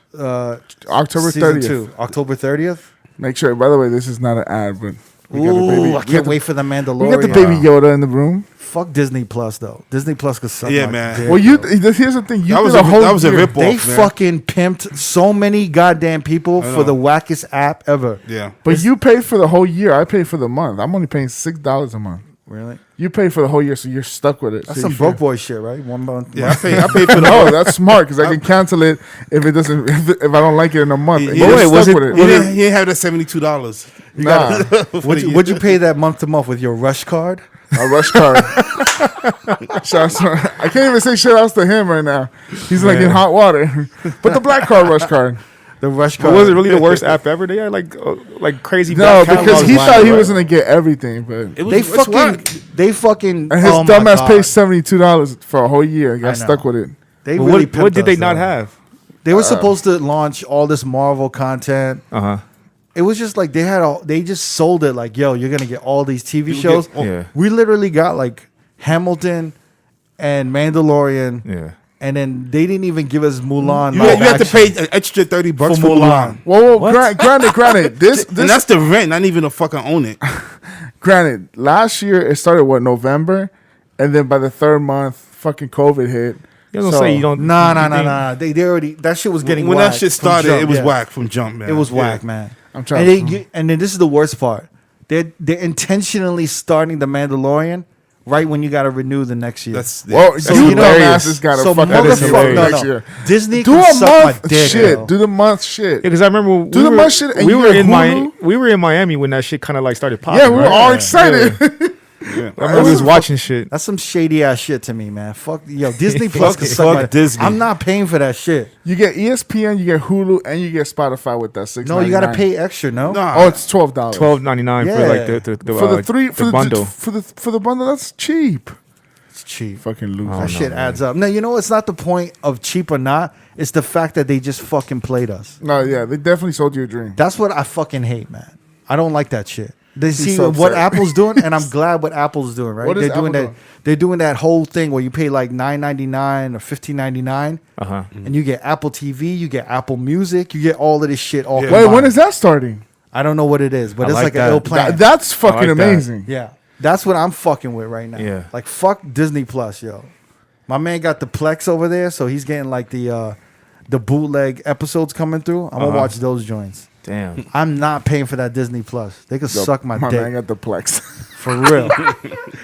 October season 30th. 2? October 30th. Make sure. By the way, this is not an ad, but Ooh, I can't wait for the Mandalorian. we got the baby Yoda in the room. Fuck Disney Plus though. Disney Plus could suck. Yeah, my man. dick, Well, though. here's the thing. You That did was a whole that was a year. rip off. They man. fucking pimped so many goddamn people I for know. the wackest app ever. Yeah. But you paid for the whole year. I paid for the month. I'm only paying $6 a month. Really? You pay for the whole year, so you're stuck with it. That's So some you broke feel- boy shit, right? 1 month. Yeah, I paid for the No, that's smart because I can cancel it if it doesn't. If I don't like it in a month. Yeah, But yeah. you're Wait, stuck was it- with it. He didn't have that $72. Nah, What'd you pay that month to month with your Rush card? a rush card. Shouts to- I can't even say shout outs to him right now. He's like in hot water. But the black card rush card. The Rush But card. was it really the worst app ever? They had like crazy. No, back because catalogs. he whack, thought he right? was gonna get everything, but They fucking. and his oh my dumbass God. paid $72 for a whole year. Got I stuck know. with it. They But really what pimped did they us, not though. have? They were supposed to launch all this Marvel content. It was just like they just sold it like, yo, you're gonna get all these TV shows. Yeah. We literally got like Hamilton and Mandalorian, Yeah. and then they didn't even give us Mulan. You live have to action pay an extra $30 for for Mulan. Mulan. Whoa, granted, this And that's the rent, not even a fucking own it. granted, last year it started November, and then by the third month, fucking COVID hit. You don't say you don't. Nah. They already that shit was getting When whack that shit from started, jump, it was yeah. whack from jump, man. It was Yeah. whack, man. I'm trying And, and then this is the worst part. They're intentionally starting the Mandalorian right when you got to renew the next year. That's Well, So you you know- dumbasses got to so fuck out of motherfucker, next year. Disney Do can a suck my month dick. shit. yo. Do the month shit. Because I remember Do the month shit and we you were get in Hulu? we were in Miami when that shit kind of like started popping. Yeah, we were right? all excited. I remember we was watching shit. That's some shady ass shit to me, man. Fuck, yo, Disney Plus can suck fuck my Disney. I'm not paying for that shit. You get ESPN, you get Hulu, and you get Spotify with that $6.99. No, you got to pay extra. No, Nah. Oh, it's $12. $12.99 Yeah. for like the For the three for the bundle. for the bundle. That's cheap. it's cheap. Fucking loser. That shit adds up. No, you know it's not the point of cheap or not. It's the fact that they just fucking played us. No, yeah, they definitely sold you a dream. That's what I fucking hate, man. I don't like that shit. They see so what upset. Apple's doing, and I'm glad what Apple's doing. Right? What is They're doing Apple that. doing? They're doing that whole thing where you pay like $9.99 or $15.99, and you get Apple TV, you get Apple Music, you get all of this shit. All Yeah. Wait, combined. when is that starting? I don't know what it is, but I it's like like that. an ill plan. That's fucking like that. amazing. Yeah, that's what I'm fucking with right now. Yeah. Like fuck Disney Plus, yo. My man got the Plex over there, so he's getting like the bootleg episodes coming through. I'm gonna watch those joints. Damn. I'm not paying for that Disney Plus. They could suck my My dick man got the Plex. for real.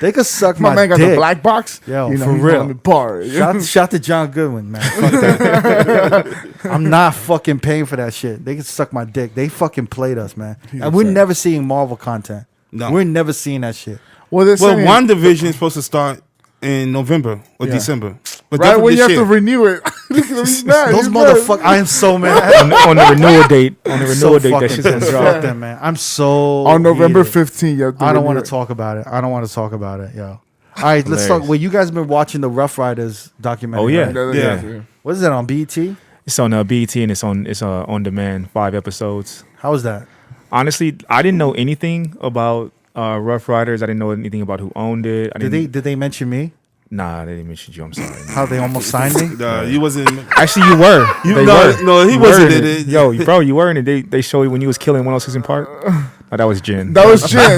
They could suck My my man got dick. the black box. Yo, you know, for he's real. on the bar. Shout to John Goodwin, man. Fuck that. I'm not fucking paying for that shit. They can suck my dick. They fucking played us, man. And we're upset. never seeing Marvel content. No. We're never seeing that shit. Well, they're Well, saying, WandaVision is supposed to start in November or Yeah. December. But right definitely when you have this to year. renew it. Look at him, he's mad. Those He's mad. motherfuckers. I am so mad. on the renewal date. On the So renewal date, that fucking shit's gonna pissed drop. off them, man. I'm so On November heated. 15th, you have to I don't renew want it. to talk about it. I don't want to talk about it, yo. All right, let's Hilarious. talk. Well, you guys been watching the Rough Riders documentary. Oh, yeah. right? Yeah. What is that on BET? It's on BET and it's on demand, 5 episodes. How is that? Honestly, I didn't know anything about Rough Riders. I didn't know anything about who owned it. Did they mention me? Nah, they didn't mention you. I'm sorry. How they almost signed me? You wasn't. Actually, you were. They were. No, he You wasn't were in it. it. Yo, bro, you were in it. They showed you when you was killing 106 in Park. Oh, that was Jin. That was Jin.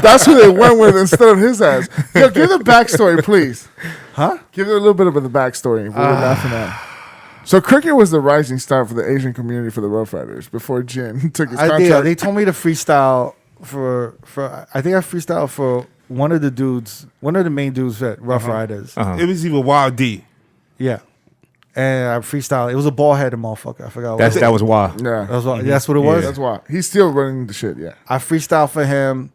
That's who they went with instead of his ass. Yo, give the backstory, please. Huh? Give it a little bit of the backstory. We were laughing at. So Cricket was the rising star for the Asian community for the Rough Riders before Jin took his contract. They told me to freestyle for I think I freestyled for one of the main dudes at Rough Riders. Uh-huh. It was even Wild D. Yeah. And I freestyled. It was a ball-headed motherfucker. I forgot what That was why. Yeah, that's what it was. that's why he's still running the shit. Yeah, I freestyled for him,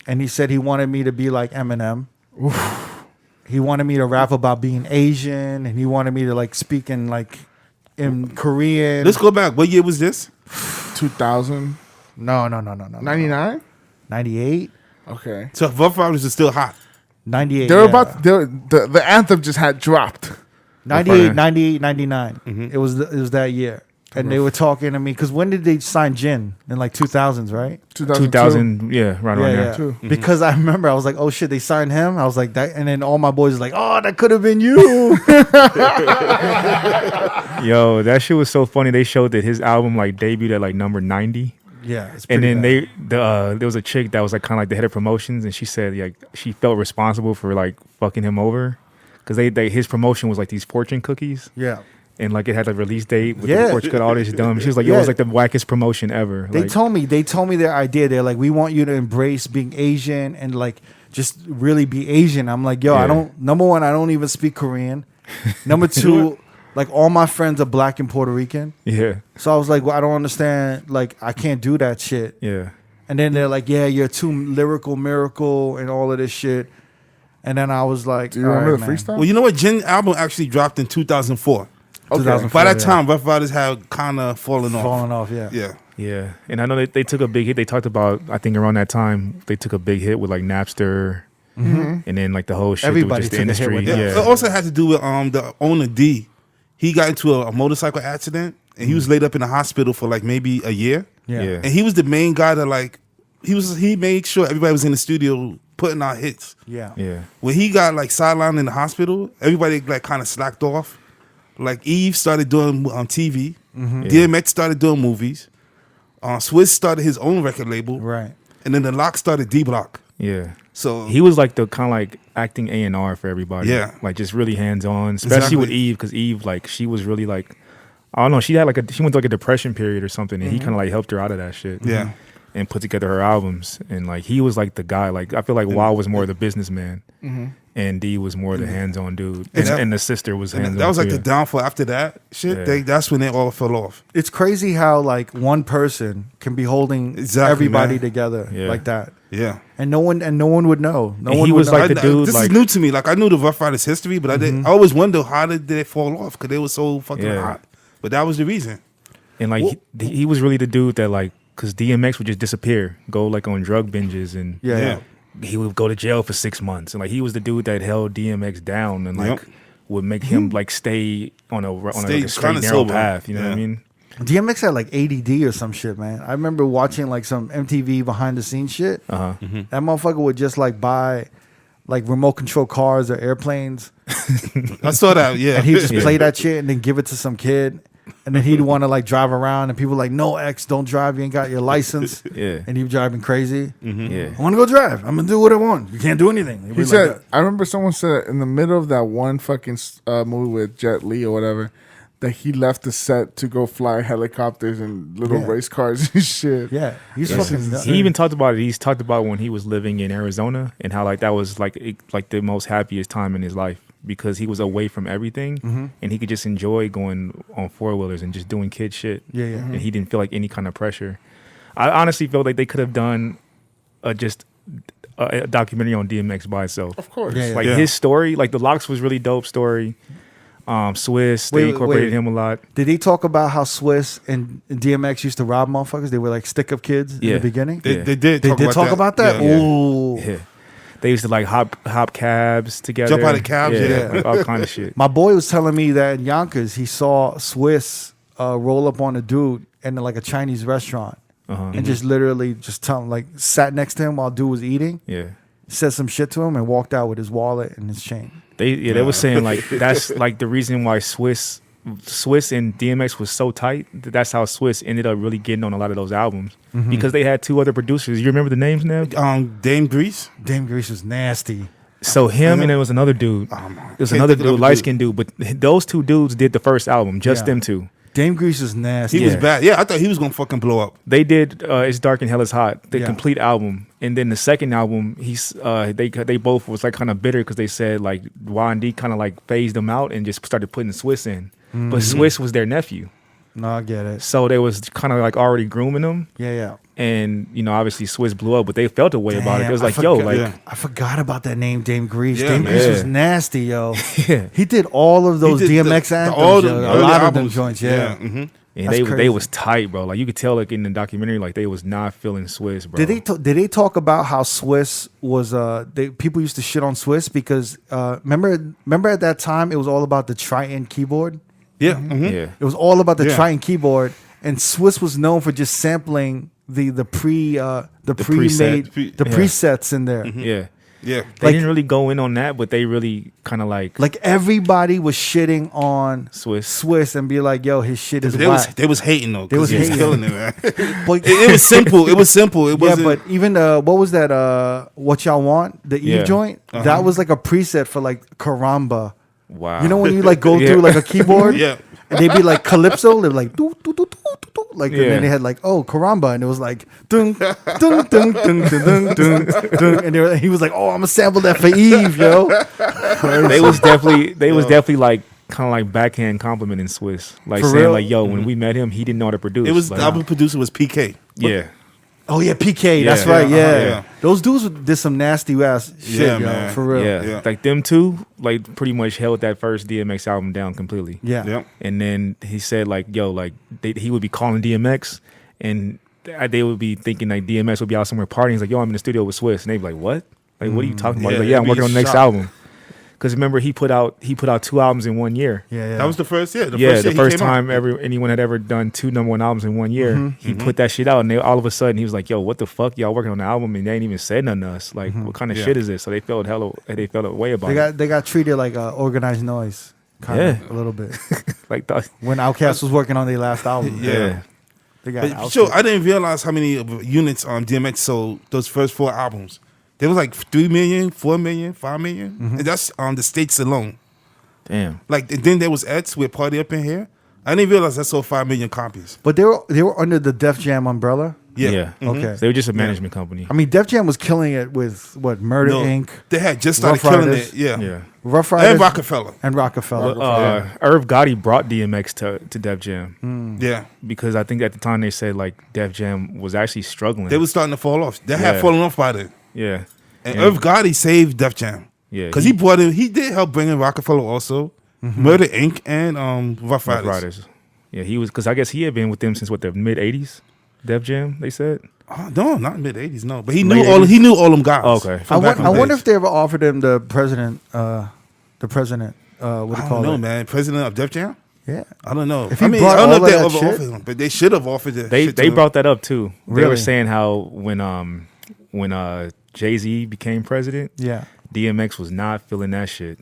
and he said he wanted me to be like Eminem. He wanted me to rap about being Asian, and he wanted me to like speak in Korean. Let's go back. What year was this? 2000, No. 99. 98. Okay. So Rough Riders is still hot. 98. They're about the anthem just had dropped. 98, 98, 99. It was that year. And they were talking to me because when did they sign Jin? In like 2000s, right? 2000, yeah, right around there. Too. Because I remember I was like, oh shit, they signed him. I was like that, and then all my boys were like, oh, that could have been you. Yo, that shit was so funny. They showed that his album like debuted at like number 90. Yeah, it's And pretty then bad. there was a chick that was like kind of like the head of promotions, and she said like she felt responsible for like fucking him over because his promotion was like these fortune cookies. Yeah. And like it had a release date with Yeah. the fortune cookie, all this dumb. She was like, "Yo, it was like the wackest promotion ever." They Like, told me their idea. They're like, we want you to embrace being Asian and like just really be Asian. I'm like, yo, Yeah. I don't. Number one, I don't even speak Korean. Number two, like all my friends are black and Puerto Rican. yeah, So I was like, well, I don't understand. Like I can't do that shit. yeah. And then they're like, yeah, you're too lyrical, miracle, and all of this shit. And then I was like, Do you all remember right, the man. freestyle? Well, you know what? Jin album actually dropped in 2004. Okay. 2004, By that yeah. time, Rough Riders had kind of fallen off. Falling off, yeah. Yeah. Yeah, and I know they took a big hit. They talked about, I think around that time, they took a big hit with like Napster, and then like the whole shit Everybody with just the took a hit industry. with Yeah. that. It also had to do with the owner D. He got into a motorcycle accident and he was laid up in the hospital for like maybe a year. Yeah. Yeah. And he was the main guy that like he made sure everybody was in the studio putting out hits. Yeah. Yeah, When he got like sidelined in the hospital, everybody like kind of slacked off. Like Eve started doing TV. DMX started doing movies. Swizz started his own record label. Right. And then the Lock started D Block. yeah. So He was like the kind of like acting A&R for everybody. Yeah. like just really hands on, especially Exactly. with Eve, because Eve like she was really like, I don't know, she went through like a depression period or something, and he kind of like helped her out of that shit. Yeah. And put together her albums, and like he was like the guy. Like I feel like Wild was more the businessman, and D was more the hands-on dude, And that- and the sister was and hands-on. that was like too. the downfall after that shit. Yeah. That's when they all fell off. It's crazy how like one person can be holding Exactly, everybody man. together Yeah. like that. Yeah. And no one would know. No And one he would was know. like the dude, This like- is new to me. Like I knew the Rough Riders history, but I always wonder how did they fall off because they were so fucking Yeah. hot. But that was the reason. And like he was really the dude that like, because DMX would just disappear, go like on drug binges, and yeah. Yeah. he would go to jail for 6 months, and like he was the dude that held DMX down and like Yep. would make him like stay on a Stay like a straight kinda narrow sober. path. You know what I Yeah. mean? DMX had like ADD or some shit, man. I remember watching like some MTV behind the scenes shit. Uh-huh. That motherfucker would just like buy like remote control cars or airplanes, I saw that. Yeah. and he'd just Yeah. play that shit and then give it to some kid. And then he'd want to like drive around, and people were like, no, X, don't drive. You ain't got your license. Yeah. And he was driving crazy. Yeah. I want to go drive. I'm gonna do what I want. You can't do anything. He'd be He like said, that. I remember someone said in the middle of that one fucking movie with Jet Li or whatever, that he left the set to go fly helicopters and little Yeah. race cars and shit. Yeah, he's fucking. He even talked about it. He's talked about when he was living in Arizona and how like that was like like the most happiest time in his life because he was away from everything and he could just enjoy going on four-wheelers and just doing kid shit. Yeah, yeah. And he didn't feel like any kind of pressure. I honestly felt like they could have done just a documentary on DMX by itself. Of course. Yeah, yeah. Like his story, like the Locks was really dope story. Swiss, they Wait, incorporated wait. him a lot. Did he talk about how Swiss and DMX used to rob motherfuckers? They were like stick up kids in Yeah. the beginning. They, Yeah. they did. They did talk about that. Yeah. Ooh, Yeah. They used to like hop cabs together. Jump out of cabs, yeah. like, all kind of shit. my boy was telling me that in Yonkers he saw Swiss roll up on a dude in like a Chinese restaurant and just literally just tell him like sat next to him while dude was eating, Yeah. said some shit to him and walked out with his wallet and his chain. They were saying like that's like the reason why Swiss and DMX was so tight. That's how Swiss ended up really getting on a lot of those albums because they had two other producers. You remember the names now? Dame Grease. Dame Grease was nasty. So him and there was another dude. There was Can't another think of the dude, light skinned dude, but those two dudes did the first album, just Yeah. them two. Dame Grease was nasty. He was bad. Yeah, I thought he was gonna fucking blow up. They did It's Dark and Hell is Hot, the Yeah. complete album. And then the second album, they both was like kind of bitter because they said like Y&D kind of like phased them out and just started putting Swiss in. But Swiss was their nephew. No, I get it. So they was kind of like already grooming them. Yeah, yeah. And, you know, obviously Swiss blew up, but they felt a way about it. It Damn, was I like, yo, forgot- like, Yeah. I forgot about that name, Dame Grease. Yeah, Dame man. Grease was Yeah. nasty, yo. yeah. He did all of those He did DMX the- anthems, all the yo. A early lot of them albums. joints, yeah. And That's they crazy. was tight, bro. Like you could tell, like in the documentary, like they was not feeling Swiss, bro. Did they talk about how Swiss was people used to shit on Swiss because remember at that time it was all about the Triton keyboard. Yeah. Mm-hmm. Yeah. It was all about the Yeah. Triton keyboard, and Swiss was known for just sampling the pre-made preset. presets in there. Yeah. Yeah. They Like- didn't really go in on that, but they really kind of Like everybody was shitting on Swiss. and be like, "Yo, his shit is They was whack." they was hating though. They was 'cause he hating. killing it, man. But- It was simple. It was simple. It yeah, wasn't. but even what was that? What y'all want? The Eve Yeah. joint. That was like a preset for like Karamba. Wow. You know when you like go Yeah. through like a keyboard, Yeah. and they'd be like calypso, they're like doo, doo, doo, doo, doo, doo, like, and Yeah. then they had like Karamba, and it was like dun dun dun dun dun dun dun, dun, and he was like, oh, I'm gonna sample that for Eve, yo. they was definitely like kind of like backhand complimenting Swiss, like For saying real? like, yo, when we met him, he didn't know how to produce. It was like, the album producer was PK. yeah. Oh yeah, PK, that's Yeah. right, yeah. Yeah. Those dudes did some nasty ass shit, Yeah, yo, man. for real. Yeah. Yeah. Like them two, like pretty much held that first DMX album down completely. Yeah. Yep. And then he said like, yo, like he would be calling DMX, and they would be thinking like DMX would be out somewhere partying. He's like, yo, I'm in the studio with Swiss, and they'd be like, what? Like, what are you talking about? Yeah, He's like, yeah, I'm they'd working be on the next shocked. album. Because remember, he put out 2 albums in 1 year. Yeah, yeah. That was the first year. The year first he came time out. anyone had ever done 2 number 1 albums in 1 year. He put that shit out, and all of a sudden he was like, "Yo, what the fuck? Y'all working on the album and they ain't even said nothing to us? Like, what kind of Yeah. shit is this?" So they felt a way about it. They got treated like organized noise, kind Yeah. of a little bit. Like, When Outkast was working on their last album, yeah, they got But ousted. sure, I didn't realize how many units DMX sold those first 4 albums. There was like 3 million, 4 million, 5 million, and that's on the States alone. damn. Like and then there was Eds with Party Up in Here. I didn't realize that sold 5 million copies. But they were under the Def Jam umbrella. Yeah. Okay. They were just a management company. I mean, Def Jam was killing it with what Murder No, Inc., they had just started Rough killing Riders. it. Yeah. Yeah. Rough Riders, And Rockefeller. and Rockefeller. Irv Gotti brought DMX to Def Jam Yeah. because I think at the time they said like Def Jam was actually struggling. They was starting to fall off. They had Yeah. fallen off by then. yeah, And Irv Gotti saved Def Jam. Yeah, Because he brought in, he did help bring in Rockefeller also. Murder Inc. and Rough Rough Riders. Riders. Yeah, he was because I guess he had been with them since what the mid '80s. Def Jam, they said. Oh, no, not mid 80s, no. But he Late knew 80s? all them guys. Oh, okay. from back in I the wonder days. if they ever offered him the president. What do you I call don't know, it? man. President of Def Jam? Yeah. I don't know. If he I mean, brought I don't know all if they of that ever shit- offered him, but they should have offered it. They brought that up too. They Really? were saying how when Jay-Z became president, Yeah. DMX was not feeling that shit.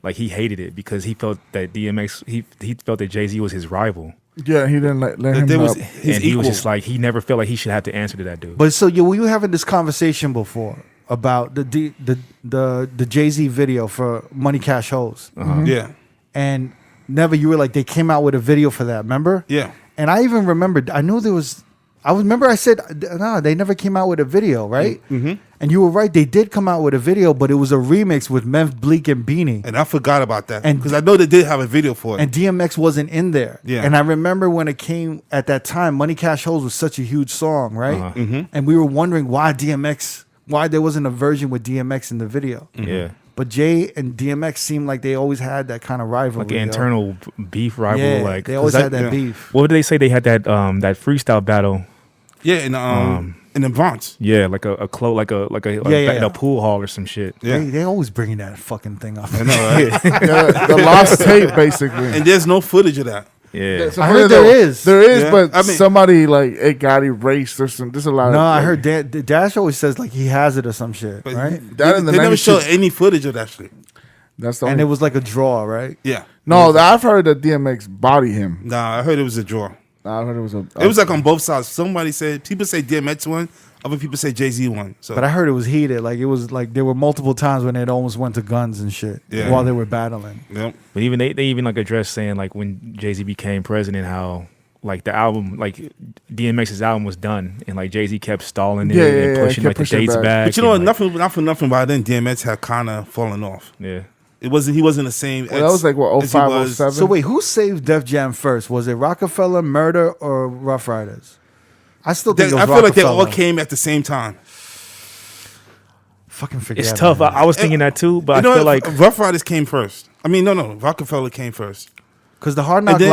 Like he hated it because he felt that he felt that Jay-Z was his rival. Yeah, he didn't let him There was up. his And he was equal. just like he never felt like he should have to answer to that dude. But so we were having this conversation before about the Jay-Z video for Money Cash Hoes. Yeah. And never you were like they came out with a video for that, remember? Yeah. And I even remembered I knew there was I said no, they never came out with a video, right? Mm-hmm. And you were right, they did come out with a video, but it was a remix with Memph Bleak and Beanie. And I forgot about that. And- Because I know they did have a video for it. And DMX wasn't in there. Yeah. And I remember when it came at that time, Money Cash Hoes was such a huge song, right? Mm-hmm. And we were wondering why there wasn't a version with DMX in the video. Yeah, But Jay and DMX seemed like they always had that kind of rivalry. like an yo. internal beef rival. Yeah, like they always 'cause had that yeah. beef. What did they say? They had that that freestyle battle. yeah, in the Bronx. Yeah, like a yeah. pool hall or some shit. Yeah. They always bringing that fucking thing up. I know, right? Yeah, the lost tape, basically. And there's no footage of that. Yeah, I heard there is. There is, Yeah. but I mean- somebody like it got erased or some. There's a lot. No, of, I like, heard Dash always says like he has it or some shit, But right? That in the they never 96 showed any footage of that shit. That's the And only. it was like a draw, right? Yeah. No, I've heard that DMX body him. Nah, I heard it was a draw. I heard it was a. It was like on both sides. People say DMX won, other people say Jay-Z won. So But I heard it was heated. Like it was like there were multiple times when it almost went to guns and shit Yeah. while they were battling. Yep. but even they even like addressed saying like when Jay-Z became president, how like the album, like DMX's album was done, and like Jay-Z kept stalling it Yeah, and yeah, pushing kept like the pushing it dates back. back. But you know what? and, like, Not for nothing. By then, DMX had kind of fallen off. Yeah, He wasn't the same. Well, that was like what as he 05, was. 07? So wait, who saved Def Jam first? Was it Rockefeller, Murder, or Rough Riders? I still think it was I feel like they all Rockefeller. came at the same time. Fucking forget. it's tough. I was thinking that too, but You know I feel what? like Rough Riders came first. I mean, no, Rockefeller came first. Because the Hard Knock And then-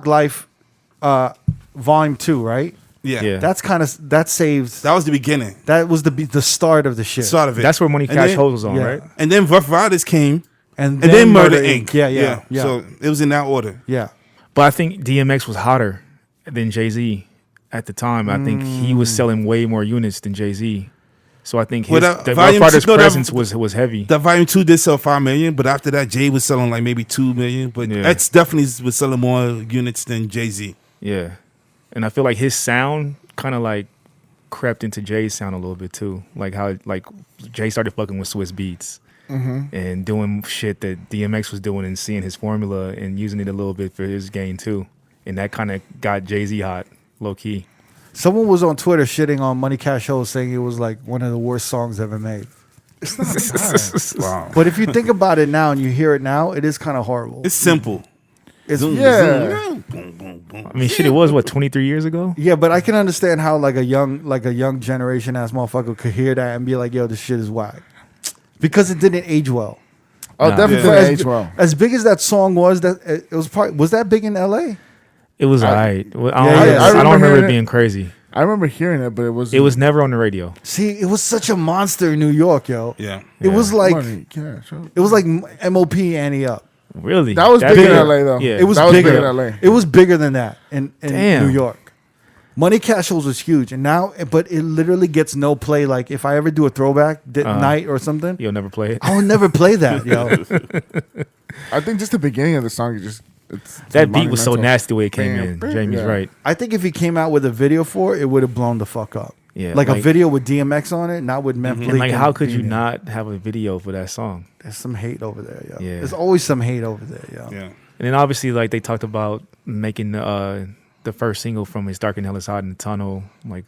Life, Volume 2, right? Yeah. Yeah. That's kind of that saves. That was the beginning. That was the start of the shit. Start of it. That's where Money And Cash then- Hoes was on, yeah. right? And then Rough Riders came, and and then Murder Inc. Yeah. So it was in that order. yeah. But I think DMX was hotter than Jay-Z at the time. I think he was selling way more units than Jay-Z. So I think Well, his, that the Volume Rough Riders two- no, that- presence was heavy. That Volume 2 did sell 5 million, but after that, Jay was selling like maybe 2 million. But Yeah. X definitely was selling more units than Jay-Z. Yeah. And I feel like his sound kind of like crept into Jay's sound a little bit too. Like how like Jay started fucking with Swiss Beats and doing shit that DMX was doing and seeing his formula and using it a little bit for his gain too. And that kind of got Jay-Z hot, low key. Someone was on Twitter shitting on Money Cash Hoes, saying it was like one of the worst songs ever made. Wow. But if you think about it now and you hear it now, it is kind of horrible. It's simple. It's Yeah. I mean, shit, it was what 23 years ago. Yeah, but I can understand how like a young generation ass motherfucker could hear that and be like, "Yo, this shit is whack," because it didn't age well. Oh, Nah. definitely As, age well. as big as that song was, that it was that big in L.A. It was alright. Well, I Yeah, don't I remember hearing it it. being crazy. I remember hearing it, but it was Never on the radio. See, it was such a monster in New York, yo. Yeah. It was like Money Cash Hoes. it was like MOP Annie up. Really? That was big bigger. in LA though. Yeah. It was That was bigger. big in LA. It was bigger than that in Damn. New York. Money Cash Hoes was huge, and now, but it literally gets no play. Like if I ever do a throwback night or something, You'll never play it. I will never play that, yo. I think just the beginning of the song, it's That beat was so monumental. nasty the way it came Bam, in. bam, Jamie's yeah. right. I think if he came out with a video for it, it would have blown the fuck up. Yeah, like a like- video with DMX on it, not with Meth Leak. And like, how could you Beanie. not have a video for that song? There's some hate over there, yo. Yeah. There's always some hate over there, yo. Yeah. And then obviously, like they talked about making the first single from his Dark and Hell is Hot in the Tunnel, like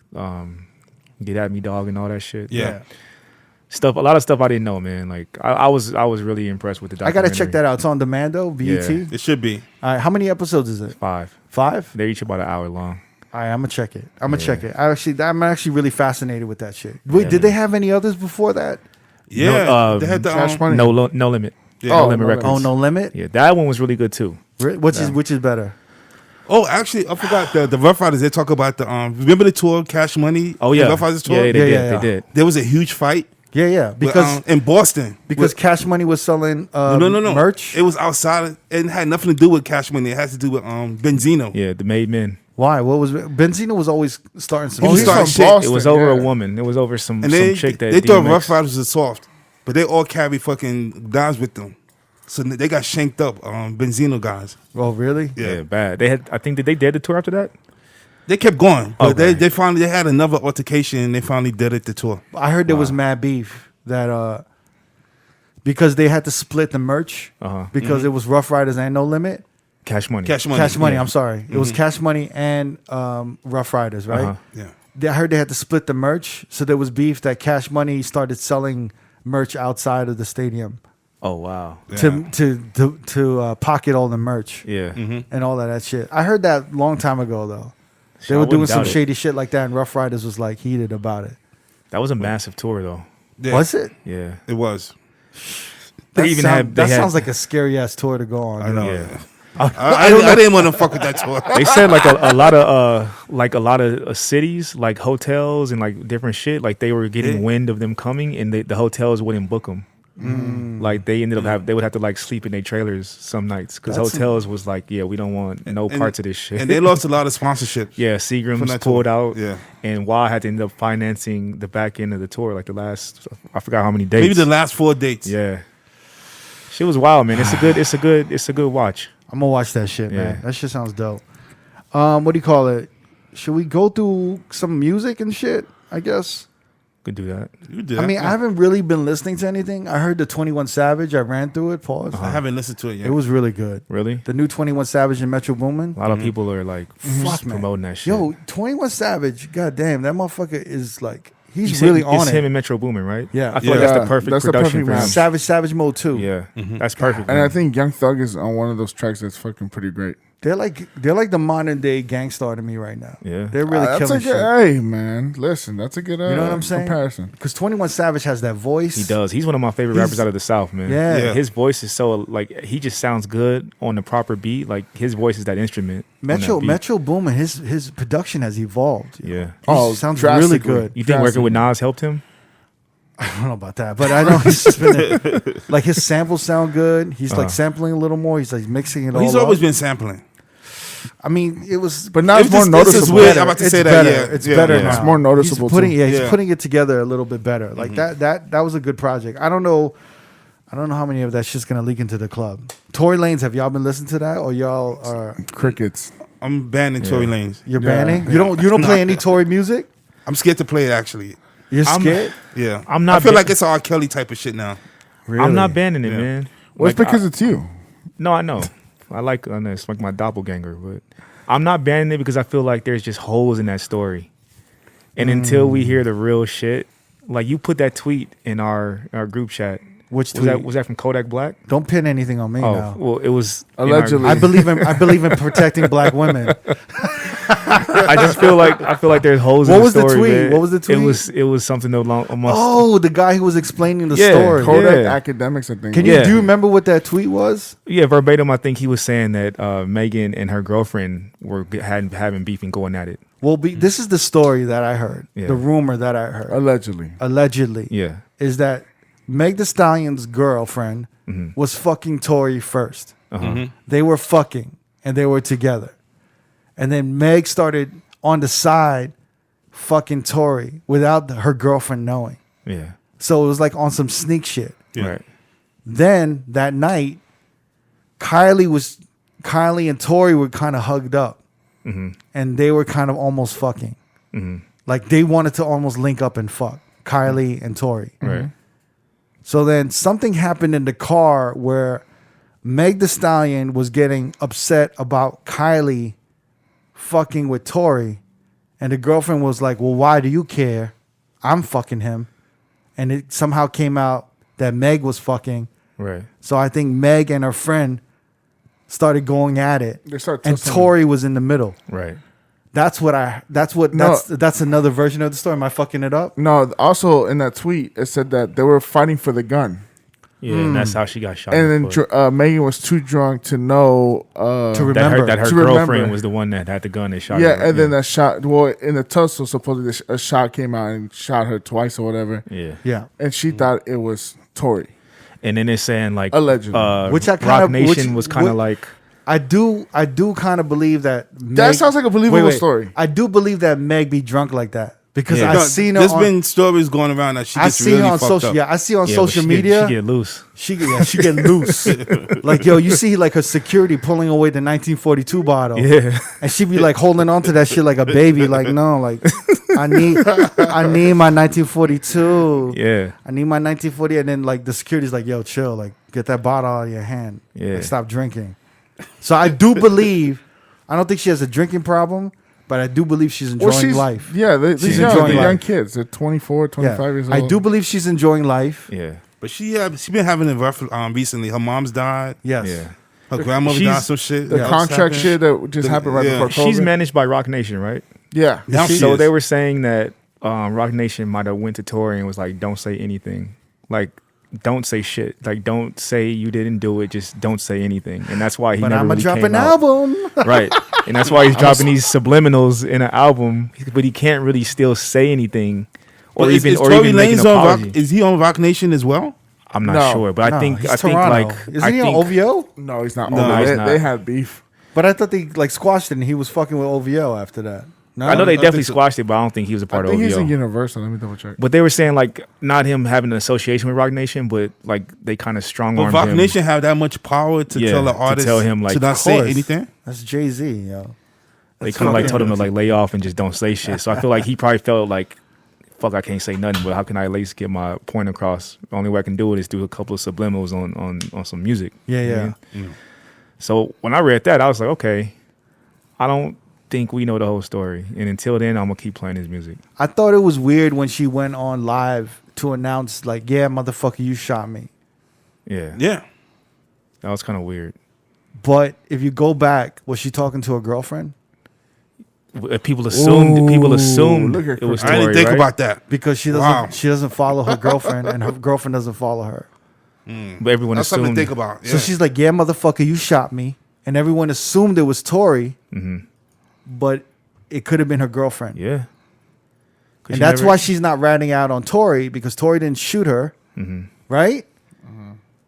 Get At Me Dog and all that shit. Yeah. Stuff, a lot of stuff I didn't know, man. Like I was really impressed with the I documentary. gotta check that out. It's on demand though, BET. Yeah. It should be. All right, how many episodes is it? 5. 5? They're each about an hour long. All right, I'm gonna check it. I'm gonna Yeah. check it. I'm actually really fascinated with that shit. Wait, Yeah, did they man. have any others before that? Yeah. they had the Cash Money. No Limit. Yeah. No Oh, Limit No Records. Oh, No Limit. Yeah, that one was really good too. Which is better? Oh, actually, I forgot the Rough Riders. They talk about the remember the tour, Cash Money. Oh the yeah, Rough Riders tour. yeah, they Yeah, did. yeah, yeah. They did. There was a huge fight Yeah, with, because in Boston Cash Money was selling no merch. It was outside. It had nothing to do with Cash Money. It has to do with Benzino. Yeah, the Made Men. Why? What was Benzino was always starting some He was shit. starting from shit. Boston. It was over a yeah. woman. It was over some And they chick that they thought DMX Rough Riders was soft, but they all carry fucking dimes with them. So they got shanked up. Benzino guys. Oh, really? Yeah, bad. They had. I think did they did the tour after that? They kept going, but Okay. they finally they had another altercation and they finally did it the tour. I heard there was mad beef that because they had to split the merch because it was Rough Riders and No Limit. Cash Money. Cash Money. Cash Money. Yeah. I'm sorry. It was Cash Money and Rough Riders, right? Uh-huh. Yeah. I heard they had to split the merch, so there was beef that Cash Money started selling merch outside of the stadium Oh wow. to pocket all the merch Yeah. and all that shit. I heard that long time ago though. They I were doing wouldn't some doubt it. shady shit like that, and Rough Riders was like heated about it. That was a massive tour though. Yeah. Was it? Yeah. It was. They even had. that They had, sounds like a scary ass tour to go on. I know. Yeah. I didn't want to fuck with that tour. They said like a lot of cities, like hotels and like different shit, like they were getting Yeah. wind of them coming, and the hotels wouldn't book them. Like they ended up they would have to like sleep in their trailers some nights because That's- hotels was like, yeah, we don't want no parts of this shit. And they lost a lot of sponsorships. Yeah, From Seagram's that pulled tour. out. Yeah. And Wah had to end up financing the back end of the tour, like the last I forgot how many dates. Maybe the last 4 dates. Yeah. Shit was wild, man. It's a good watch. I'm gonna watch that shit, man. Yeah. That shit sounds dope. What do you call it? Should we go through some music and shit? I guess. Could do that. You did. I mean, I haven't really been listening to anything. I heard the 21 Savage. I ran through it. Pause. I haven't listened to it yet. It was really good. Really? The new 21 Savage and Metro Boomin. A lot of people are like Fuck, man. promoting that shit. Yo, 21 Savage. God damn, that motherfucker is like he's It's really him, on it's him it. and Metro Boomin, right? Yeah. I feel like Yeah. that's the perfect That's the production perfect for him. match. Savage Mode 2. Yeah, that's perfect. And man. I think Young Thug is on one of those tracks that's fucking pretty great. They're like the modern day Gangstar to me right now. Yeah. They're really that's killing a good, shit. hey, man. Listen, that's a good You know what I'm saying? comparison. Because 21 Savage has that voice. He does. He's one of my favorite rappers out of the South, man. Yeah. Yeah. His voice is so like he just sounds good on the proper beat. Like his voice is that instrument. on that beat. Metro Boomin, his production has evolved. Yeah. He sounds really good. You think working with Nas helped him? I don't know about that, but I know he's just been like his samples sound good. He's like sampling a little more. He's like mixing it all. He's up. always been sampling. I mean, it was, But now it's more This noticeable. is weird. better. I'm about to It's say that. better. Yeah, It's yeah, better yeah. now. It's more noticeable, He's putting, too. yeah, he's Yeah. putting it together a little bit better. Like that was a good project. I don't know how many of that shit's gonna leak into the club. Tory Lanez, have y'all been listening to that, or y'all are Crickets. I'm banning Tory Lanez. you're Yeah. banning? You don't play any Tory music? I'm scared to play it actually. You're scared? Yeah, I'm not I feel ba- like it's R. Kelly type of shit now. Really? I'm not banning it, Yeah. man. Well, it's Like, because it's you. No, I know. I know it's like my doppelganger, but I'm not banning it because I feel like there's just holes in that story. And until we hear the real shit, like you put that tweet in our group chat. Which Was tweet? that from Kodak Black? Don't pin anything on me Oh, now. well, it was in Allegedly. I believe in protecting black women. I just feel like there's holes What in the was the story. tweet? man. What was the tweet? It was something along almost. Oh, the guy who was explaining the Yeah, story. Kodak Yeah. Academics, I think. Can you Yeah. do you remember what that tweet was? Yeah, verbatim. I think he was saying that Megan and her girlfriend were having beef and going at it. Well, this is the story that I heard. Yeah. The rumor that I heard. Allegedly. Allegedly. Yeah, Is that Meg Thee Stallion's girlfriend Mm-hmm. was fucking Tory first. Uh-huh. They were fucking and they were together. And then Meg started on the side fucking Tory without her girlfriend knowing. yeah, So it was like on some sneak shit. Yeah. right. Then that night, Kylie and Tory were kind of hugged up. And they were kind of almost fucking. Like they wanted to almost link up and fuck Kylie and Tory. Right. So then something happened in the car where Meg Thee Stallion was getting upset about Kylie fucking with Tory. And the girlfriend was like, well, why do you care? I'm fucking him. And it somehow came out that Meg was fucking. Right. So I think Meg and her friend started going at it. They started And tussling. Tory was in the middle. Right. That's another version of the story. Am I fucking it up? No, also in that tweet, it said that they were fighting for the gun. Yeah, and that's how she got shot. And in then the foot. Megan was too drunk to know. To remember. that her to girlfriend remember. was the one that had the gun and shot Yeah, her. and then that shot, well, in the tussle, supposedly a shot came out and shot her twice or whatever. Yeah. Yeah. And she thought it was Tory. And then it's saying like Allegedly. Which I kind Rock of- Nation which- was kind of what- like I do kind of believe that That sounds like a believable story. I do believe that Meg be drunk like that because Yeah. I've No, seen her there's on, been stories going around that she I gets see really her on fucked social up. yeah, I see her on yeah, but social she media. Get loose. She get loose. Like, yo, you see like her security pulling away the 1942 bottle. Yeah. And she be like holding on to that shit like a baby. Like, no, like I need my 1942. Yeah. I need my 1940. And then like the security's like, yo, chill, like get that bottle out of your hand. Yeah. Like, stop drinking. So I do believe, I don't think she has a drinking problem, but I do believe she's enjoying life. Yeah, She's these young, enjoying they're young life. kids. They're 24, 25 years old. I do believe she's enjoying life. Yeah. But she been having it rough recently. Her mom's died. Yes. Yeah. Her grandmother She's- died. Some shit. The else contract happened. shit that just happened right yeah. before COVID. She's managed by Rock Nation, right? Yeah. Now she So is. they were saying that Rock Nation might have went to Tory and was like, "Don't say anything. Like, don't say shit. Like, don't say you didn't do it. Just don't say anything." And that's why he But never I'm really gonna drop came an out. album. Right. And that's why he's dropping these subliminals in an album, but he can't really still say anything or But even is or Tory even make an Lanez on apology. Rock? Is he on Rock Nation as well? I'm not No. sure, but No, I think he's I think Toronto. like Isn't I he think on OVO? No, he's not. No, No, he's they, not. they had beef. But I thought they like squashed it and he was fucking with OVO after that. No, I know they I definitely think so. squashed it, but I don't think he was a I part of think he's in OVO. Universal. Let me double check. But they were saying like not him having an association with Rock Nation, but like they kind of strong But armed Rock him. Nation have that much power to Yeah, tell the to artist tell him, like, to not Of say course. anything. That's Jay-Z, yo. They kind of like told him to like lay off and just don't say shit. So I feel like he probably felt like, fuck, I can't say nothing, but how can I at least get my point across? The only way I can do it is do a couple of subliminals on some music. Yeah, You know yeah. what I mean? So when I read that, I was like, okay, I don't think we know the whole story. And until then, I'm going to keep playing his music. I thought it was weird when she went on live to announce like, yeah, motherfucker, you shot me. Yeah. Yeah. That was kind of weird. But if you go back, was she talking to her girlfriend? People assumed look at it was I Tory, didn't think right? about that. Because she doesn't follow her girlfriend, and her girlfriend doesn't follow her. But everyone That's something assumed. to think about. Yeah. So she's like, "Yeah, motherfucker, you shot me," and everyone assumed it was Tory, but it could have been her girlfriend. Yeah. 'Cause And she that's never- why she's not ratting out on Tory, because Tory didn't shoot her, right?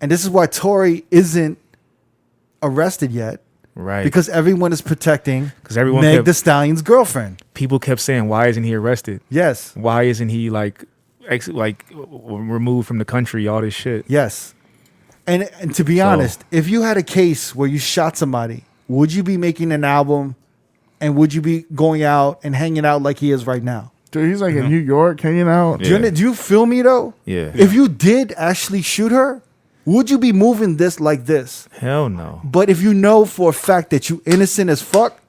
And this is why Tory isn't arrested yet, Right. because everyone is protecting 'Cause everyone Meg kept- Thee Stallion's girlfriend. people kept saying, "Why isn't he arrested? Yes, Why isn't he removed from the country? All this shit." yes. And to be honest, if you had a case where you shot somebody, would you be making an album, and would you be going out and hanging out like he is right now? Dude, he's like in New York, hanging out. Yeah. Do you feel me though? Yeah. If you did actually shoot her, would you be moving this like this? Hell no. But if you know for a fact that you innocent as fuck,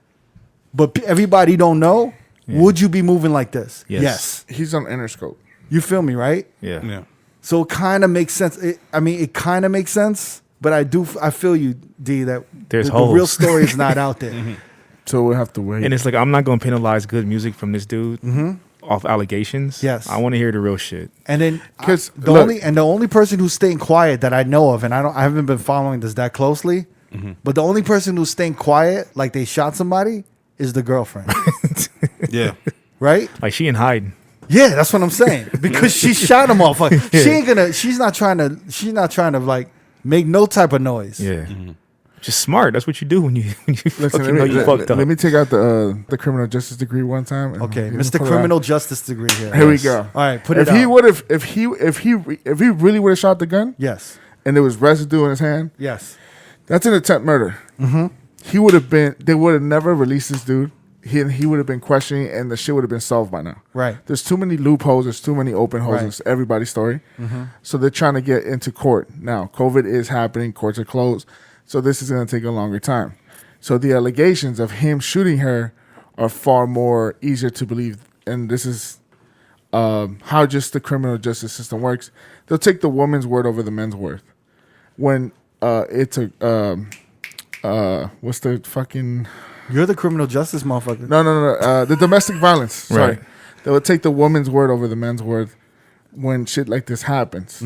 but everybody don't know, would you be moving like this? Yes. He's on Interscope. You feel me, right? Yeah. Yeah. So it kind of makes sense. It kind of makes sense, but I feel you, D, that There's the holes. real story is not out there. So we'll have to wait. And it's like, I'm not going to penalize good music from this dude off allegations. Yes. I want to hear the real shit. And then 'Cause, the look- only person who's staying quiet that I know of, and I haven't been following this that closely, but the only person who's staying quiet, like they shot somebody, is the girlfriend, Yeah. right? Like, she in hiding. Yeah, that's what I'm saying. Because she shot him off. Like, she's not trying to like make no type of noise. Yeah. Just smart. That's what you do when you Listen, fucking know you fucked up. let me take out the criminal justice degree one time. and Okay, you can Mr. pull it Criminal out. Justice degree here. Here we go. All right, put if it he out. would have, if he really would have shot the gun, Yes. and there was residue in his hand, Yes. that's an attempt murder. He would have been. They would have never released this dude. He would have been questioning, and the shit would have been solved by now. Right. There's too many loopholes. There's too many open holes. Right. It's everybody's story. So they're trying to get into court now. COVID is happening. Courts are closed. So this is going to take a longer time. So the allegations of him shooting her are far more easier to believe. And this is how just the criminal justice system works. They'll take the woman's word over the men's word. When it's a what's the fucking You're the criminal justice motherfucker. no the domestic violence. Sorry, Right. they would take the woman's word over the men's word when shit like this happens.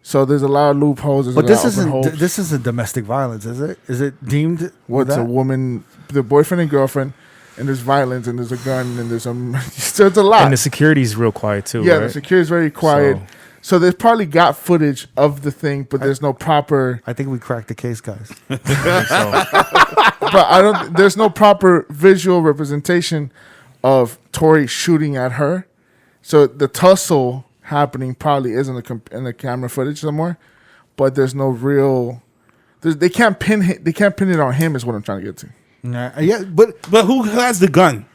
So there's a lot of loopholes. There's But a this lot of open isn't holes. this isn't domestic violence, is it? Is it deemed What's that? a woman, the boyfriend and girlfriend, and there's violence and there's a gun and there's some. So it's a lot. And the security's real quiet, too, Yeah, right? the security is very quiet. So they probably got footage of the thing, but there's no proper. I think we cracked the case, guys. But I don't. There's no proper visual representation of Tory shooting at her. So the tussle happening probably is in the camera footage somewhere, but there's no real. They can't pin it on him. Is what I'm trying to get to. Yeah, but But who has the gun?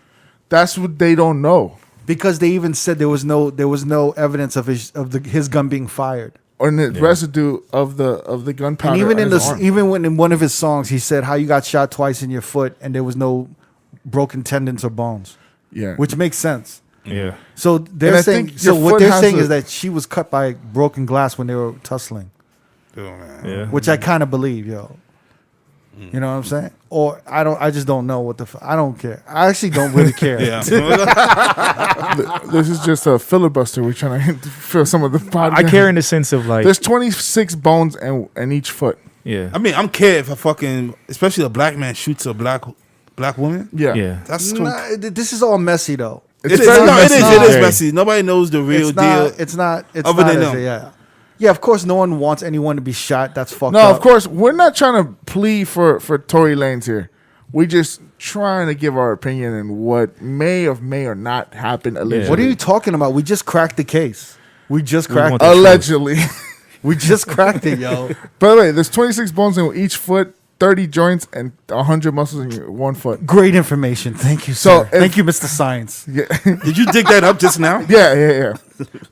That's what they don't know. because they even said there was no evidence of his gun being fired. Or the residue of the gunpowder. And even on in his arm. even when in one of his songs, he said how you got shot twice in your foot and there was no broken tendons or bones, yeah, which makes sense. Yeah. So And they're I saying. think So your what foot they're has saying a- is that she was cut by broken glass when they were tussling, Oh, man. Yeah. which I kind of believe, yo. You know what I'm saying? Or I don't. I just don't know what I don't care. I actually don't really care. Yeah. This is just a filibuster. We're trying to fill some of the podcast. I care in the sense of, like, There's 26 bones in each foot. yeah. I mean, I'm care if a fucking, especially a black man shoots a black woman. Yeah. Yeah. That's Nah, this is all messy though. It is. very No, it messy. is. It is Very. messy. Nobody knows the real It's deal. not. It's not. It's Other not. than as them. yeah. Yeah. Of course, no one wants anyone to be shot. That's fucked No, up. of course, we're not trying to plead for Tory Lanez here. We just trying to give our opinion on what may or not happen allegedly. What are you talking about? We just cracked the case. We just We cracked want it. the- Allegedly. We just cracked it, yo. By the way, there's 26 bones in each foot, 30 joints, and 100 muscles in your one foot. Great information. Thank you, So sir. if- Thank you, Mr. Science. Yeah, Did you dig that up just now? yeah.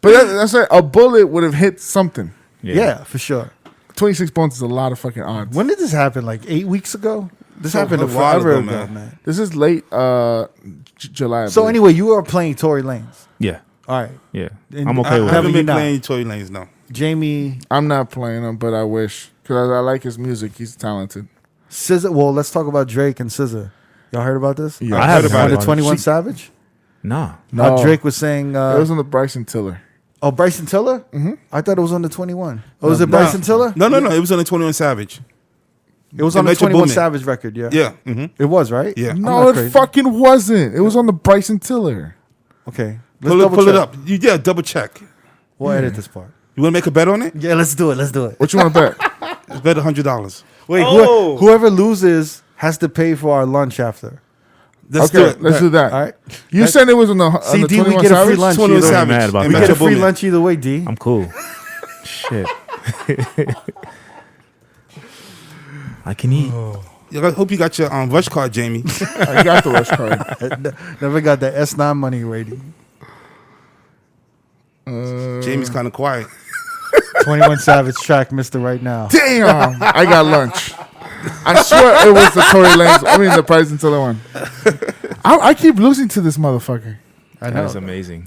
But that's right. A bullet would have hit something. Yeah. For sure. 26 bones is a lot of fucking odds. When did this happen? Like 8 weeks ago? This So happened a while forever ago, ago, man. man. This is late July. I So believe. anyway, you are playing Tory Lanez. Yeah. All right. Yeah. And I'm I okay with Whatever haven't it. you been not. playing Tory Lanez now. Jamie. I'm not playing him, but I wish because I like his music. He's talented. SZA. Well, let's talk about Drake and SZA. Y'all heard about this? Yeah, I haven't On heard the about it. 21 Savage. Nah. No, Drake was saying. it was on the Bryson Tiller. Oh, Bryson Tiller? Mm-hmm. I thought it was on the 21. Oh, was it Bryson Tiller? No. It was on the 21 Savage. It was on the Metro 21 Boomin. Savage record, yeah. Yeah. Mm-hmm. It was, right? Yeah. I'm No, not it crazy. fucking wasn't. It was on the Bryson Tiller. Okay. Pull it check. up. Yeah, double check. We'll edit this part. You want to make a bet on it? Yeah, let's do it. Let's do it. What you want to bet? It's bet $100. Wait, Oh. whoever loses has to pay for our lunch after. Let's do Okay, it. let's do that. All right. You said it was on the See, D, we 21 get a free Savage? lunch 21 either way. Savage. mad about and that. We get a Metro free Boomin. lunch either way, D. I'm cool. Shit. I can eat. I hope you got your rush card, Jamie. I got the rush card. Never got the S9 money rating. Jamie's kind of quiet. 21 Savage track, Mr. Right Now. Damn, I got lunch. I swear it was the Tory Lanez. I mean the Bryson Tiller one. I keep losing to this motherfucker. I That is know. amazing.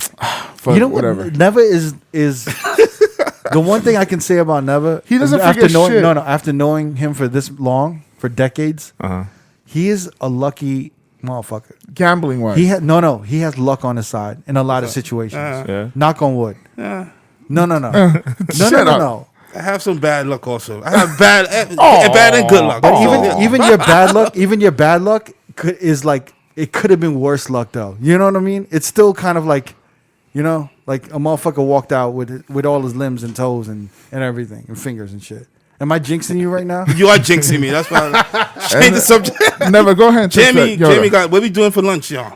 Fuck, You know what? whatever. Never is the one thing I can say about Never. He doesn't after forget knowing, shit. No, after knowing him for this long, for decades, Uh-huh. he is a lucky motherfucker. Gambling wise. He he has luck on his side in a lot of situations. Yeah. Knock on wood. Yeah. No. No. Shut up. No. I have some bad luck also. I have bad and good luck. But So, even your bad luck is like it could have been worse luck though. You know what I mean? It's still kind of like, like a motherfucker walked out with all his limbs and toes and everything and fingers and shit. Am I jinxing you right now? you are jinxing me. That's why I change the subject. Never go ahead and touch Jamie that. Yo, got, what we doing for lunch, y'all?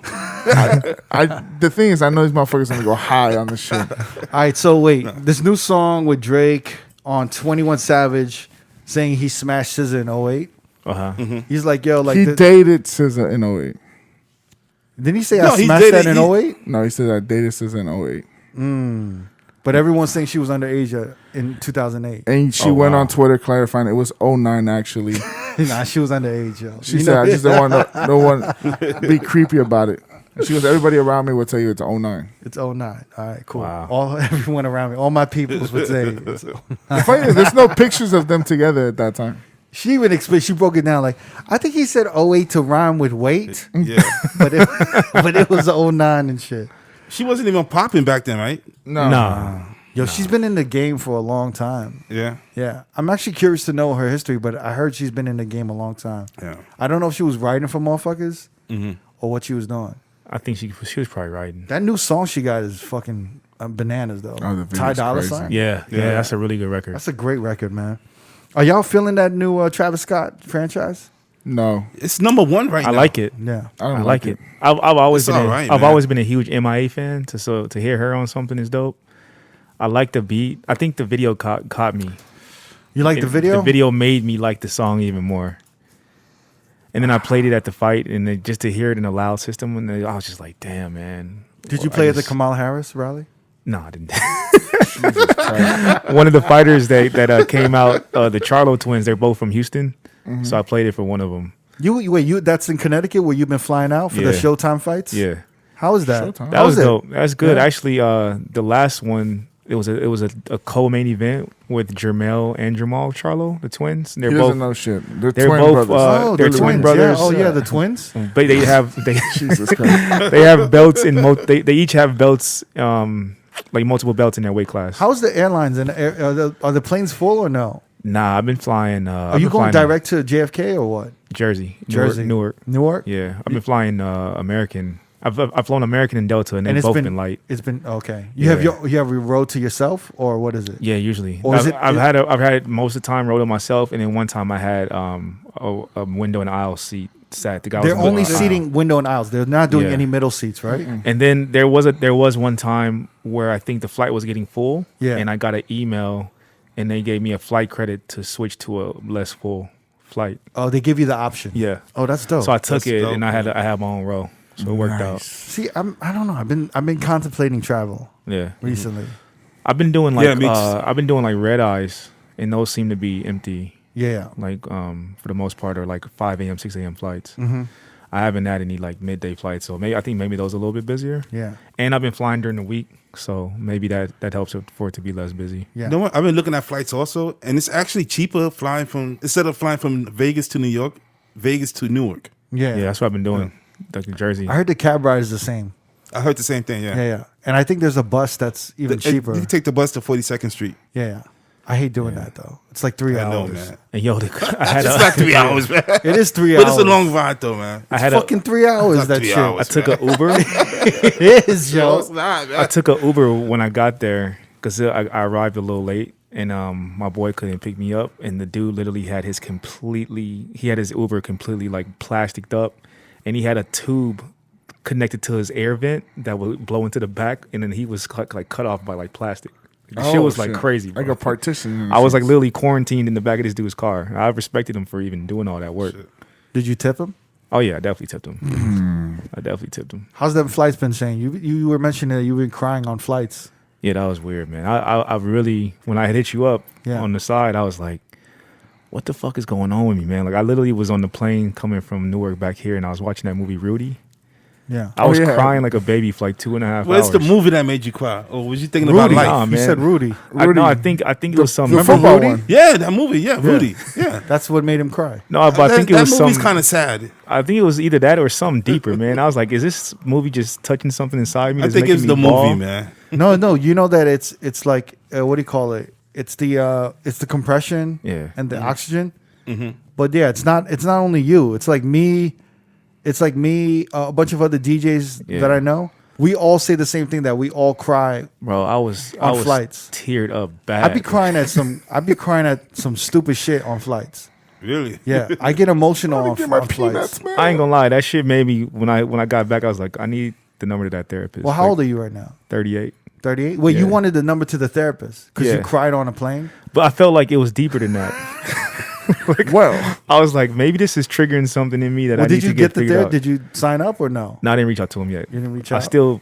the thing is, I know these motherfuckers gonna go high on this shit. All right, so wait, this new song with Drake on 21 Savage saying he smashed SZA in 08. Uh-huh. He's like, yo, like He dated SZA in 08. didn't he say No, I he smashed dated- that in 08? No, he said I dated SZA in 08. But everyone's saying she was underage in 2008. And she Oh, went wow. on Twitter clarifying it was 09 actually. Nah, she was underage, yo. She said, I just don't want no one be creepy about it. And she goes, everybody around me will tell you it's 09. It's 09. All right, cool. Wow. Everyone around me, all my peoples would say. It's The funny is, there's no pictures of them together at that time. She even explained. She broke it down like I think he said 08 to rhyme with wait, Yeah. but it was 09 and shit. She wasn't even popping back then, right? No. Nah. Yo, she's been in the game for a long time. Yeah. Yeah, I'm actually curious to know her history, but I heard she's been in the game a long time. Yeah. I don't know if she was writing for motherfuckers or what she was doing. I think she was probably riding. That new song she got is fucking bananas though. Oh, the video's Ty Dolla crazy. Sign. Yeah, that's a really good record. That's a great record, man. Are y'all feeling that new Travis Scott franchise? No. It's number one right I now. like it. Yeah. I don't I like it. I've always It's been all right, I've man. always been a huge MIA fan. To hear her on something is dope. I like the beat. I think the video caught me. You like the video? The video made me like the song even more. And then I played it at the fight, and then just to hear it in a loud system, and I was just like, "Damn, man!" Did you play at the Kamala Harris rally? No, I didn't. One of the fighters that came out, the Charlo twins, they're both from Houston, so I played it for one of them. You that's in Connecticut where you've been flying out for the Yeah. Showtime fights? Yeah, How is that? Showtime. that How was it? dope. That's good. Yeah. Actually, the last one, it was a co-main event with Jermel and Jamal Charlo, the twins. They're He both. doesn't know shit. They're they're twin both, brothers. Oh, they're the twin twins. brothers. Yeah. Oh yeah, the twins. But they have Jesus Christ. they have belts in they each have belts, like multiple belts in their weight class. How's the airlines and are the planes full or no? Nah, I've been flying. Are you going direct to JFK or what? Jersey, Jersey. Newark. Newark? Yeah, I've been flying American. I've flown American and Delta, and they've both been light. It's been okay. Yeah. You have your road to yourself or what is it? Yeah, usually. Or is I've it- had it most of the time rolled on myself, and then one time I had a window and aisle seat sat. The guy They're was in the only aisle. seating window and aisles. They're not doing Yeah. any middle seats, right? And then there was one time where I think the flight was getting full, Yeah. and I got an email, and they gave me a flight credit to switch to a less full flight. Oh, they give you the option. Yeah. Oh, that's dope. So I took That's it, dope, and I had my own row, so it worked out. See, I don't know. I've been contemplating travel Yeah. recently. I've been doing Yeah, me too. I've been doing like red eyes, and those seem to be empty. Yeah. Like for the most part, are like 5 a.m., 6 a.m. flights. Mm-hmm. I haven't had any like midday flights, so I think maybe those are a little bit busier. Yeah. And I've been flying during the week, so maybe that helps for it to be less busy. Yeah. You know what? I've been looking at flights also, and it's actually cheaper instead of flying from Vegas to New York, Vegas to Newark. Yeah. Yeah, that's what I've been doing. Like New Jersey. I heard the cab ride is the same. I heard the same thing. Yeah. Yeah. And I think there's a bus that's even cheaper. You can take the bus to 42nd Street. Yeah. I hate doing that though. It's like 3 I hours. know, man. And yo, I had It's not 3 hours, man. It is 3 But hours. it's a long ride, though, man. I had Fucking 3 hours. not That 3 shit. hours. I took a Uber. It is, No, yo. it's not, man. I took a Uber when I got there because I arrived a little late, and my boy couldn't pick me up, and the dude literally had his Uber completely like plasticed up, and he had a tube connected to his air vent that would blow into the back, and then he was like cut off by like plastic. The shit was like crazy, bro. Like a partition. I was like literally quarantined in the back of this dude's car. I respected him for even doing all that work. Shit. Did you tip him? Oh yeah, I definitely tipped him. I definitely tipped him. How's them flights been saying? You were mentioning that you've been crying on flights. Yeah, that was weird, man. I really, when I hit you up on the side, I was like, what the fuck is going on with me, man? Like I literally was on the plane coming from Newark back here, and I was watching that movie Rudy. Yeah. I was crying like a baby for like 2.5 hours. What's the movie that made you cry? Or was you thinking Rudy. about life? Nah, You man. said Rudy. I think it was some. the Remember football Rudy? one. Yeah, that movie. Yeah, Rudy. Yeah. That's what made him cry. No, but I think it was that some. movie's kind of sad. I think it was either that or something deeper, man. I was like, is this movie just touching something inside me? I that's think making it's me the bawl? movie, man. No, you know that it's like what do you call it? It's the compression and the oxygen. But yeah, it's not only you. It's like me, a bunch of other DJs that I know. We all say the same thing, that we all cry. Bro, I was flights. teared up bad. I'd be crying at some stupid shit on flights. Really? Yeah, I get emotional on, Get my on peanuts, flights. man. I ain't gonna lie, that shit made me when I got back, I was like, I need the number to that therapist. Well, how old are you right now? 38. 38? Well, you Yeah. wanted the number to the therapist because Yeah. you cried on a plane? But I felt like it was deeper than that. Well, I was like, maybe this is triggering something in me that I Well, need did you to get the figured out. therapist? Did you sign up or no? No, I didn't reach out to him yet. You didn't reach I out? still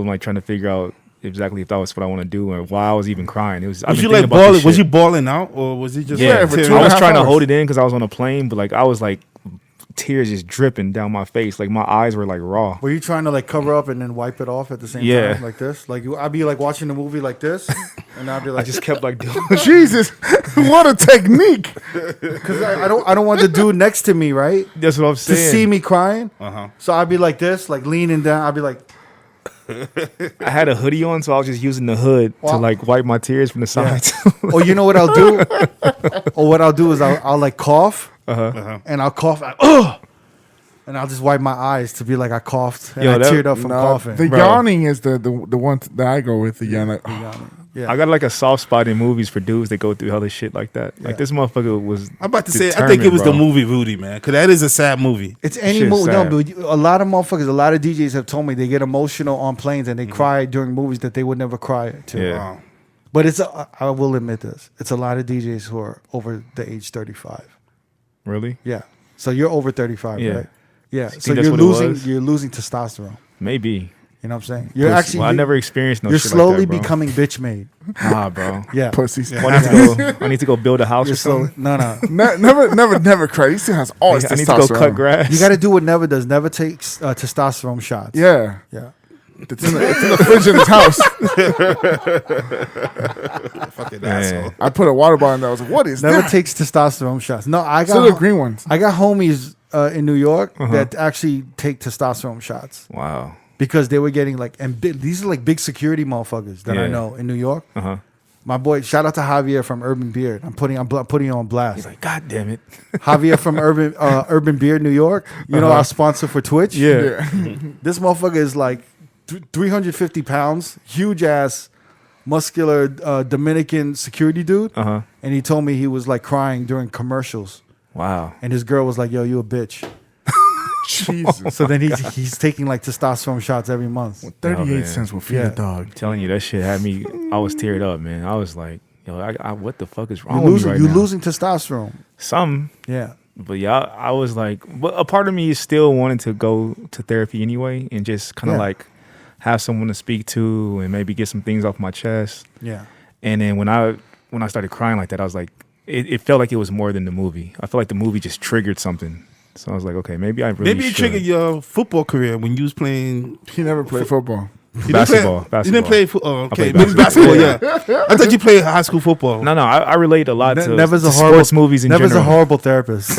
am like trying to figure out exactly if that was what I want to do and why I was even crying. I've Was been you thinking like about this balling? Was shit. you balling out, or was he just Yeah, like for tearing 2.5 I was up? trying to hours. hold it in because I was on a plane, but like I was like tears just dripping down my face. Like my eyes were like raw. Were you trying to like cover up and then wipe it off at the same Yeah. time, like this? Like I'd be like watching the movie like this, and I'd be I like, just kept like doing Jesus, what a technique. because I don't want the dude next to me, right, That's what I'm to saying. see me crying. Uh-huh. So I'd be like this, like leaning down. I'd be like, I had a hoodie on, so I was just using the hood to Wow. like wipe my tears from the sides. oh, you know what I'll do? Or what I'll do is I'll like cough, and I'll cough, like, ugh, and I'll just wipe my eyes to be like I coughed and Yo, I that- teared up from No, coughing. the Bro. yawning is the one that I go with. The yawning. Yeah. I got like a soft spot in movies for dudes that go through hella shit like that. Like Yeah. this motherfucker was. I'm about to say, I think it was the determined, bro. movie Rudy, man, because that is a sad movie. It's any Shit's movie. No, sad. but a lot of motherfuckers, a lot of DJs have told me they get emotional on planes and they cry during movies that they would never cry to. Yeah. Wow. But I will admit this. It's a lot of DJs who are over the age 35. Really? Yeah. So you're over 35, Yeah. right? Yeah. think So that's you're what it was? losing testosterone. Maybe. You know what I'm saying? You're Pussy. actually Well, I never experienced no you're shit slowly like that, bro. becoming bitch made. Nah, bro. Yeah. Pussies. Well, I need to go build a house You're or something. slowly, no. Never cry. He still has all his I need to go cut testosterone. grass. You got to do what Never does. Never takes testosterone shots. Yeah, Yeah. it's in the fridge in his house. Fucking Man. asshole. I put a water bottle in there. I was like, "What is Never that?" takes testosterone shots. No, I Still got the green ones. I got homies in New York that actually take testosterone shots Wow. because they were getting like, and these are like big security motherfuckers that I Yeah. know in New York. Uh huh. My boy, shout out to Javier from Urban Beard. I'm putting you on blast. He's like, God damn it. Javier from Urban Beard, New York. You know our sponsor for Twitch. Yeah. This motherfucker is like 350 pounds, huge ass, muscular Dominican security dude. Uh huh. And he told me he was like crying during commercials. Wow. And his girl was like, "Yo, you a bitch." Jesus. So then he's taking like testosterone shots every month. 38 man. cents will feed Yeah. a dog. I'm telling you, that shit had me. I was teared up, man. I was like, yo, I what the fuck is wrong You're with losing, me right you're now? losing testosterone. Some. Yeah. But yeah, I was like, but a part of me is still wanting to go to therapy anyway and just kind of Yeah. like have someone to speak to and maybe get some things off my chest. Yeah. And then when I started crying like that, I was like, it felt like it was more than the movie. I felt like the movie just triggered something. So I was like, okay, maybe I really Maybe it should. triggered your football career when you was playing. He never played football. Basketball. You didn't play football. Okay, played maybe basketball. Yeah, I thought you played high school football. No, I relate a lot to Never's a to horrible sports movies in Never's general. a horrible therapist.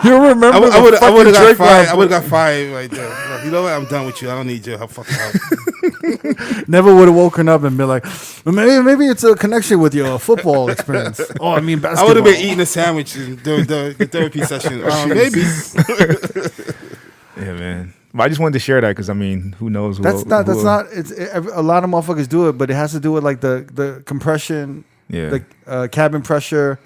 You remember? I would have got Drake fired. rap. I would have got fired right there. Like, you know what? I'm done with you. I don't need your fucking help. Never would have woken up and been like, maybe it's a connection with your football experience. Oh, I mean I basketball. would have been eating a sandwich during the therapy session. Maybe. Yeah, man. But I just wanted to share that because I mean, who knows? That's not. A lot of motherfuckers do it, but it has to do with like the compression, Yeah. the cabin pressure,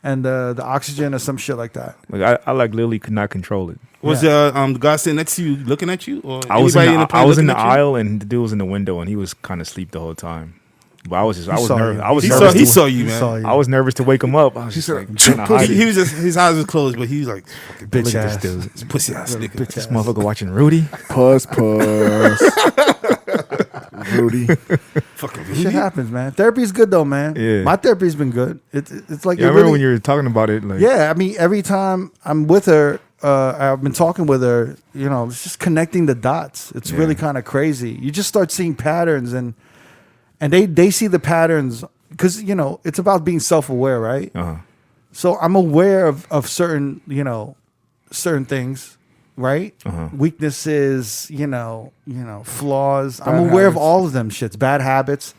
and the oxygen or some shit like that. Like I like literally could not control it. Was the guy sitting next to you looking at you, or I was in anybody the, plane I was in looking the at you? aisle and the dude was in the window and he was kind of asleep the whole time. But I was saw nervous. you. I was He nervous. he saw you, man. Saw you. I was nervous to wake him up. I was just said, like trying to hide He it. was just his eyes were closed, but he was like, fucking bitch Look at ass. this dude. this pussy ass nigga. Bitch This ass. motherfucker watching Rudy. Puss. Rudy. Fucking Shit Rudy. happens, man. Therapy's good though, man. Yeah. My therapy's been good. It's like Yeah, I it remember really- when you were talking about it. Like, Yeah, I mean, every time I'm with her, I've been talking with her. You know, it's just connecting the dots. It's Yeah. really kind of crazy. You just start seeing patterns, and they see the patterns because you know it's about being self-aware, right? Uh-huh. So I'm aware of certain certain things, right? Uh-huh. Weaknesses, flaws. I'm Bad aware of habits. all of them shits, bad habits.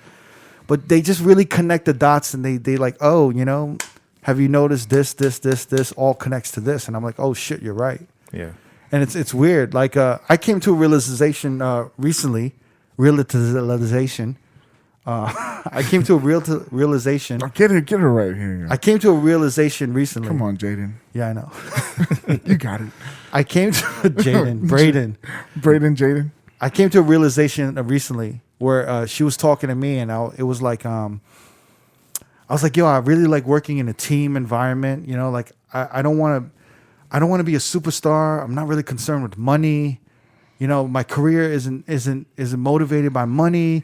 But they just really connect the dots and they like, oh, have you noticed this all connects to this? And I'm like, oh shit, you're right. Yeah. And it's weird. Like I came to a realization recently, realization. I came to a realization. Get her right here. I came to a realization recently. Come on, Jaden. Yeah, I know. You got it. I came to Braden. Jaden. I came to a realization recently where she was talking to me, and it was like, I was like, yo, I really like working in a team environment. Like I don't want to be a superstar. I'm not really concerned with money. My career isn't motivated by money.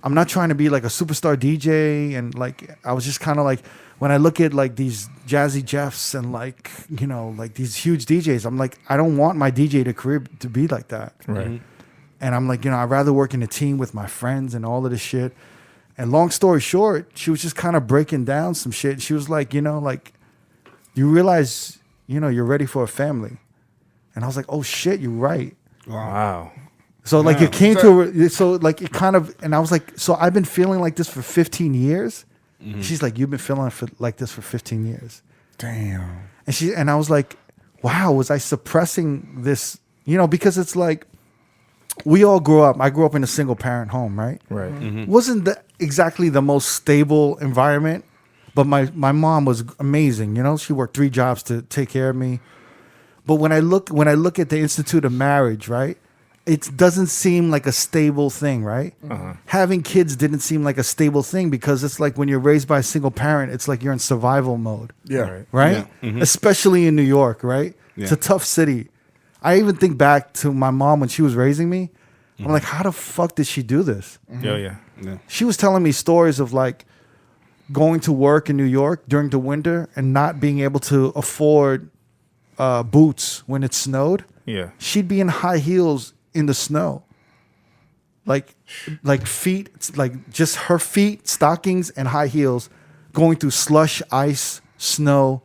I'm not trying to be like a superstar DJ. And like, I was just kind of like, when I look at like these Jazzy Jeffs and like, like these huge DJs, I'm like, I don't want my DJ career to be like that. Right. Mm-hmm. And I'm like, I'd rather work in a team with my friends and all of this shit. And long story short, she was just kind of breaking down some shit. She was like, like you realize, you're ready for a family. And I was like, oh shit, you're right. Wow. So like it came so like it kind of, and I was like, so I've been feeling like this for 15 years. Mm-hmm. She's like, you've been feeling like this for 15 years. Damn. And I was like, wow, was I suppressing this? Because it's like, we all grew up. I grew up in a single parent home, right? Right. Mm-hmm. Wasn't exactly the most stable environment, but my mom was amazing. She worked 3 jobs to take care of me. But when I look at the Institute of Marriage, right, it doesn't seem like a stable thing, right? Uh-huh. Having kids didn't seem like a stable thing because it's like when you're raised by a single parent, it's like you're in survival mode, Yeah. Right. right? Yeah. Mhm. Especially in New York, right? It's a Yeah. tough city. I even think back to my mom when she was raising me. I'm like, how the fuck did she do this? Yeah, yeah. Yeah. She was telling me stories of like going to work in New York during the winter and not being able to afford boots when it snowed. Yeah. She'd be in high heels in the snow. Like feet, like just her feet, stockings and high heels going through slush, ice, snow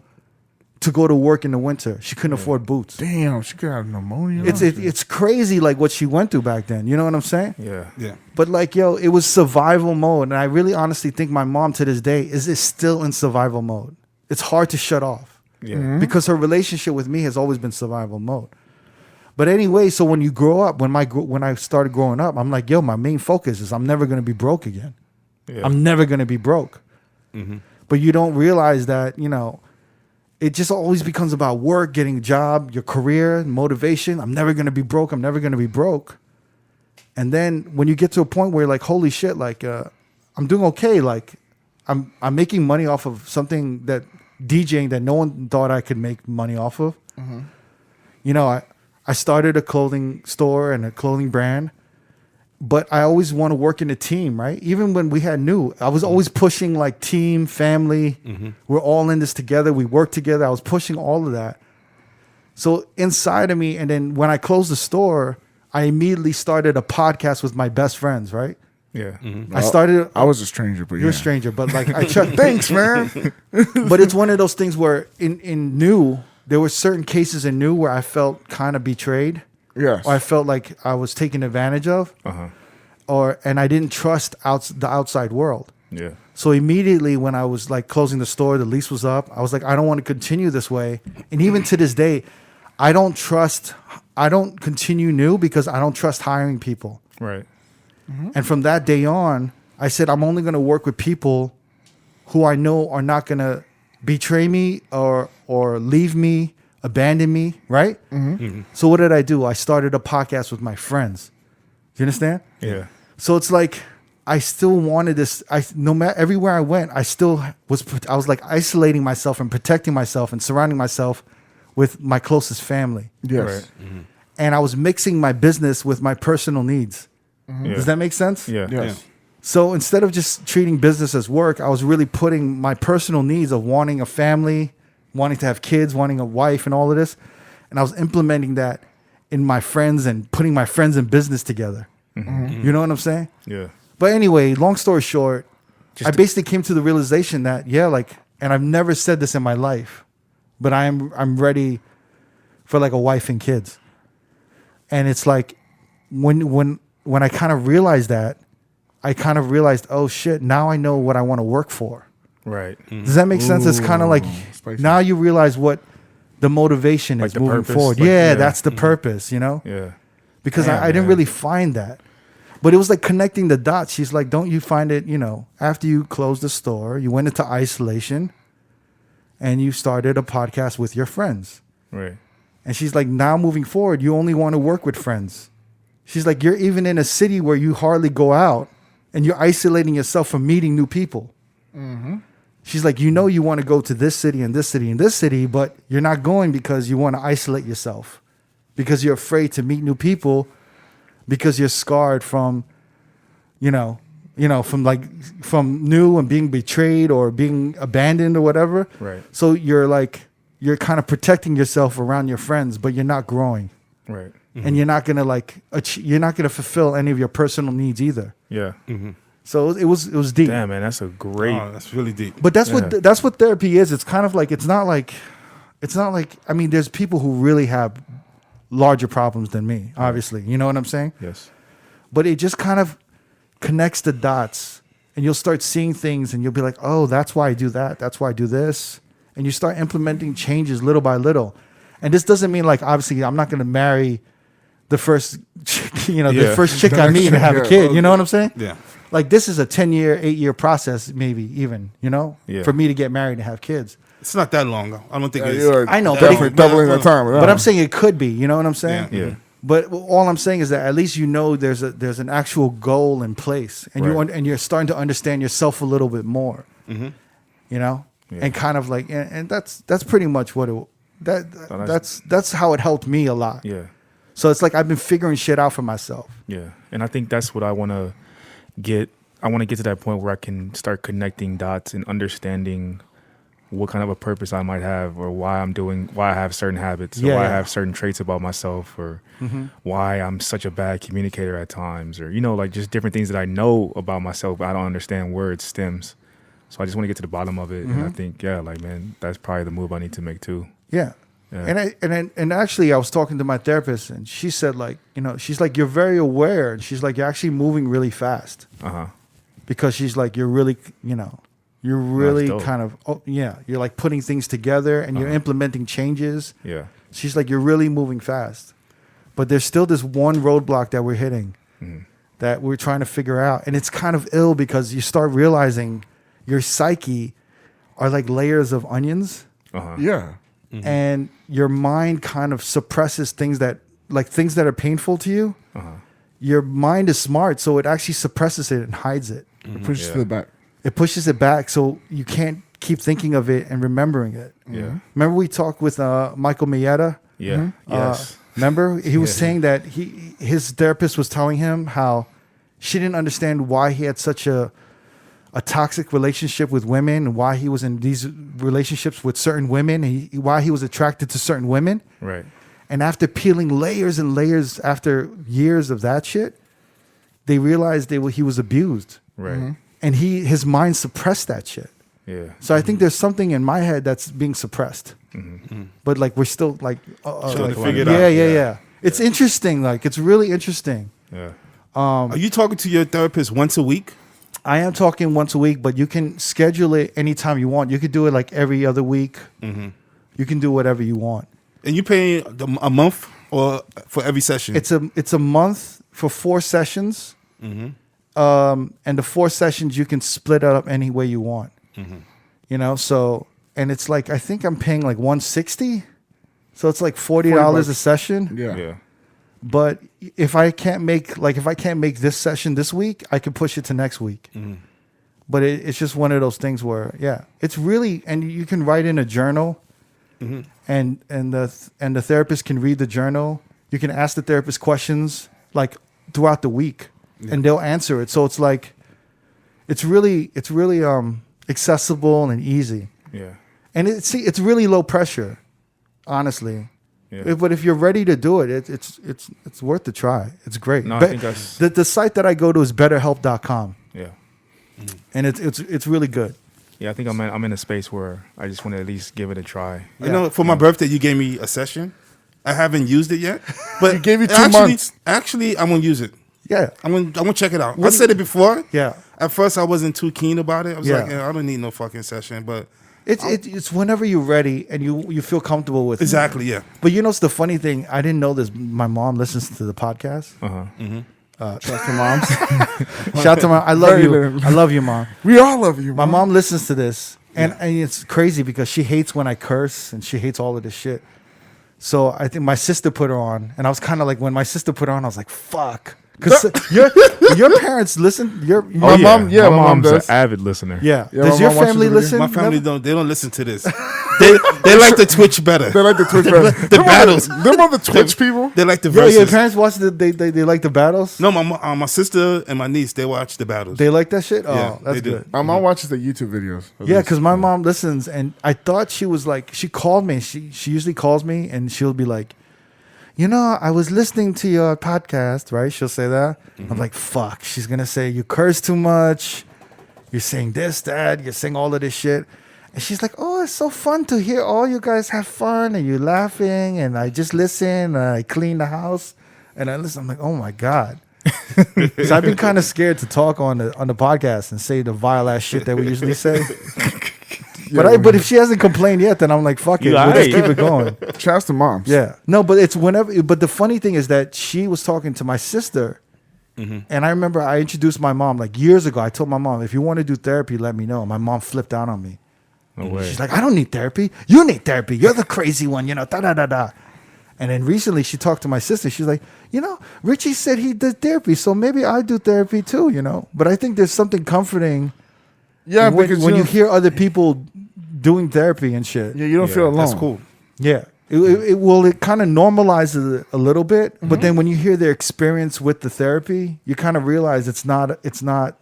to go to work in the winter. She couldn't afford boots. Damn, she could have pneumonia. It's crazy like what she went through back then. You know what I'm saying? Yeah. Yeah. But like, yo, it was survival mode. And I really honestly think my mom to this day is still in survival mode. It's hard to shut off Yeah. because her relationship with me has always been survival mode. But anyway, so when you grow up, when I started growing up, I'm like, yo, my main focus is I'm never going to be broke again. Yeah. I'm never going to be broke. But you don't realize that, it just always becomes about work, getting a job, your career, motivation. I'm never going to be broke. I'm never going to be broke. And then when you get to a point where you're like, holy shit, like I'm doing okay. Like I'm making money off of something that DJing that no one thought I could make money off of. I started a clothing store and a clothing brand, but I always want to work in a team, right? Even when we had I was always pushing like team, family. We're all in this together. We work together. I was pushing all of that. So inside of me, and then when I closed the store, I immediately started a podcast with my best friends, right? Yeah. I was a stranger, but You're a stranger, but like I checked. Thanks, man. But it's one of those things where in New, there were certain cases in New where I felt kind of betrayed. Yes. Or I felt like I was taken advantage of. And I didn't trust the outside world. Yeah. So immediately when I was like closing the store, the lease was up. I was like, I don't want to continue this way. And even to this day, I don't continue New because I don't trust hiring people. Right. And from that day on, I said, I'm only going to work with people who I know are not going to betray me or leave me, abandon me, right? So what did I do? I started a podcast with my friends. Do you understand? Yeah. So it's like I still wanted this. No matter everywhere I went, I was like isolating myself and protecting myself and surrounding myself with my closest family. Yes. Right. And I was mixing my business with my personal needs. Yeah. Does that make sense? Yeah. Yes. So instead of just treating business as work, I was really putting my personal needs of wanting a family, wanting to have kids, wanting a wife and all of this. And I was implementing that in my friends and putting my friends and business together. You know what I'm saying? Yeah. But anyway, long story short, I basically came to the realization that, and I've never said this in my life, but I'm ready for like a wife and kids. And it's like when I kind of realized that, I kind of realized, oh shit, now I know what I want to work for. Right. Does that make sense? It's kind of like spicy. now you realize what the motivation Like is the moving purpose, forward. like, Yeah, yeah. that's the purpose, you know? Yeah. Because Damn, I didn't man. really find that. But it was like connecting the dots. She's like, don't you find it, after you closed the store, you went into isolation and you started a podcast with your friends. Right. And she's like, now moving forward, you only want to work with friends. She's like, you're even in a city where you hardly go out and you're isolating yourself from meeting new people. She's like, you want to go to this city and this city and this city, but you're not going because you want to isolate yourself because you're afraid to meet new people because you're scarred from, from New and being betrayed or being abandoned or whatever. Right. So you're kind of protecting yourself around your friends, but you're not growing. Right. And you're not gonna you're not gonna fulfill any of your personal needs either. Yeah. So it was deep. Damn, man, that's a great. Oh, that's really deep. But that's what therapy is. It's kind of like it's not like I mean, there's people who really have larger problems than me. Obviously, you know what I'm saying. Yes. But it just kind of connects the dots, and you'll start seeing things, and you'll be like, oh, that's why I do that. That's why I do this, and you start implementing changes little by little. And this doesn't mean like obviously I'm not going to marry the first, the first chick I meet and have a kid. You know what I'm saying? Yeah. Like this is a 10-year, 8-year process, maybe even, Yeah. for me to get married and have kids. It's not that long. I don't think it's. I know, but definitely doubling the time. But I'm saying it could be. You know what I'm saying? Yeah. But all I'm saying is that at least there's an actual goal in place, and Right. you're starting to understand yourself a little bit more. Yeah. And kind of like, and that's pretty much what that's how it helped me a lot. Yeah. So it's like I've been figuring shit out for myself. Yeah. And I think that's what I want to get. I want to get to that point where I can start connecting dots and understanding what kind of a purpose I might have, or why I have certain habits, or why I have certain traits about myself, or why I'm such a bad communicator at times, or, like just different things that I know about myself, but I don't understand where it stems. So I just want to get to the bottom of it. And I think, man, that's probably the move I need to make too. Yeah. Yeah. And actually I was talking to my therapist, and she said she's like, you're very aware. And she's like, you're actually moving really fast. Because she's like, you're really, you're really kind of, you're like putting things together and you're implementing changes. Yeah. She's like, you're really moving fast. But there's still this one roadblock that we're hitting that we're trying to figure out. And it's kind of ill because you start realizing your psyche are like layers of onions. Yeah. And your mind kind of suppresses things that are painful to you. Your mind is smart, so it actually suppresses it and hides it. It pushes to the back. It pushes it back, so you can't keep thinking of it and remembering it. Yeah. Remember we talked with Michael Mieta? Yeah. Yes. Remember he was saying that his therapist was telling him how she didn't understand why he had such a toxic relationship with women, and why he was in these relationships with certain women, why he was attracted to certain women. Right. And after peeling layers and layers after years of that shit, they realized he was abused. Right. And his mind suppressed that shit. Yeah. So I think there's something in my head that's being suppressed. But like we're still like, Trying to figure it yeah, out. yeah. It's interesting. Like it's really interesting. Yeah. Are you talking to your therapist once a week? I am talking once a week, but you can schedule it anytime you want. You could do it like every other week. You can do whatever you want. And you pay a month or for every session? It's a month for 4 sessions. And the 4 sessions you can split it up any way you want. You know, so and it's like I think I'm paying like $160. So it's like $40 a session. Yeah. Yeah. But if I can't make this session this week, I can push it to next week. But it's just one of those things where, yeah, it's really, and you can write in a journal, and the therapist can read the journal. You can ask the therapist questions like throughout the week, and they'll answer it. So it's like, it's really accessible and easy, Yeah. and it's really low pressure, honestly. Yeah. But if you're ready to do it, it's worth the try. It's great. No, I think that's the site that I go to is betterhelp.com, yeah. and it's really good. Yeah, I think I'm in a space where I just want to at least give it a try. You know, for my birthday, you gave me a session. I haven't used it yet, but He gave you 2 actually, months. Actually, I'm gonna use it. Yeah, I'm gonna check it out. I said it before. yeah. At first, I wasn't too keen about it. I was Yeah. like, I don't need no fucking session. But It's whenever you're ready and you feel comfortable with it. exactly, yeah. But you know, it's the funny thing. I didn't know this. My mom listens to the podcast. Trust your moms. Shout out to my. I love Very you. little. I love you, mom. We all love you. My mom listens to this, and it's crazy because she hates when I curse and she hates all of this shit. So I think my sister put her on, and I was kind of like, when my sister put her on, I was like, fuck. Because your parents listen. My mom, yeah, my my mom mom's does. an avid listener. Yeah. Yeah, Does my your mom watches family the video. listen? My family Never? don't listen to this. they like the Twitch better. They like the Twitch better. The battles. Them are the Twitch people. They like the Yo, verses. your parents watch they like the battles? No, my sister and my niece, they watch the battles. They like that shit? Oh, Yeah, that's they do. good. My mom watches the YouTube videos. Yeah, because my mom listens, and I thought she was like, she called me. She usually calls me, and she'll be like, you know, I was listening to your podcast, right? She'll say that. I'm like, fuck. She's going to say, you curse too much. You're saying this, that. You're saying all of this shit. And she's like, oh, it's so fun to hear all you guys have fun, and you're laughing, and I just listen, and I clean the house, and I listen. I'm like, oh, my God. So I've been kind of scared to talk on the podcast and say the vile ass shit that we usually say. But if she hasn't complained yet, then I'm like, fuck it. You We'll just aight. keep it going. Shouts to moms. Yeah. No, but it's whenever. But the funny thing is that she was talking to my sister, and I remember I introduced my mom like years ago. I told my mom, if you want to do therapy, let me know. My mom flipped out on me. No way. She's like, I don't need therapy. You need therapy. You're the crazy one. You know, da da da da. And then recently she talked to my sister. She's like, you know, Richie said he did therapy, so maybe I do therapy too. You know, but I think there's something comforting. Yeah, when because you hear other people doing therapy and shit. you don't Yeah, feel alone. That's cool. Yeah. It kind of normalizes it a little bit, but then when you hear their experience with the therapy, you kind of realize it's not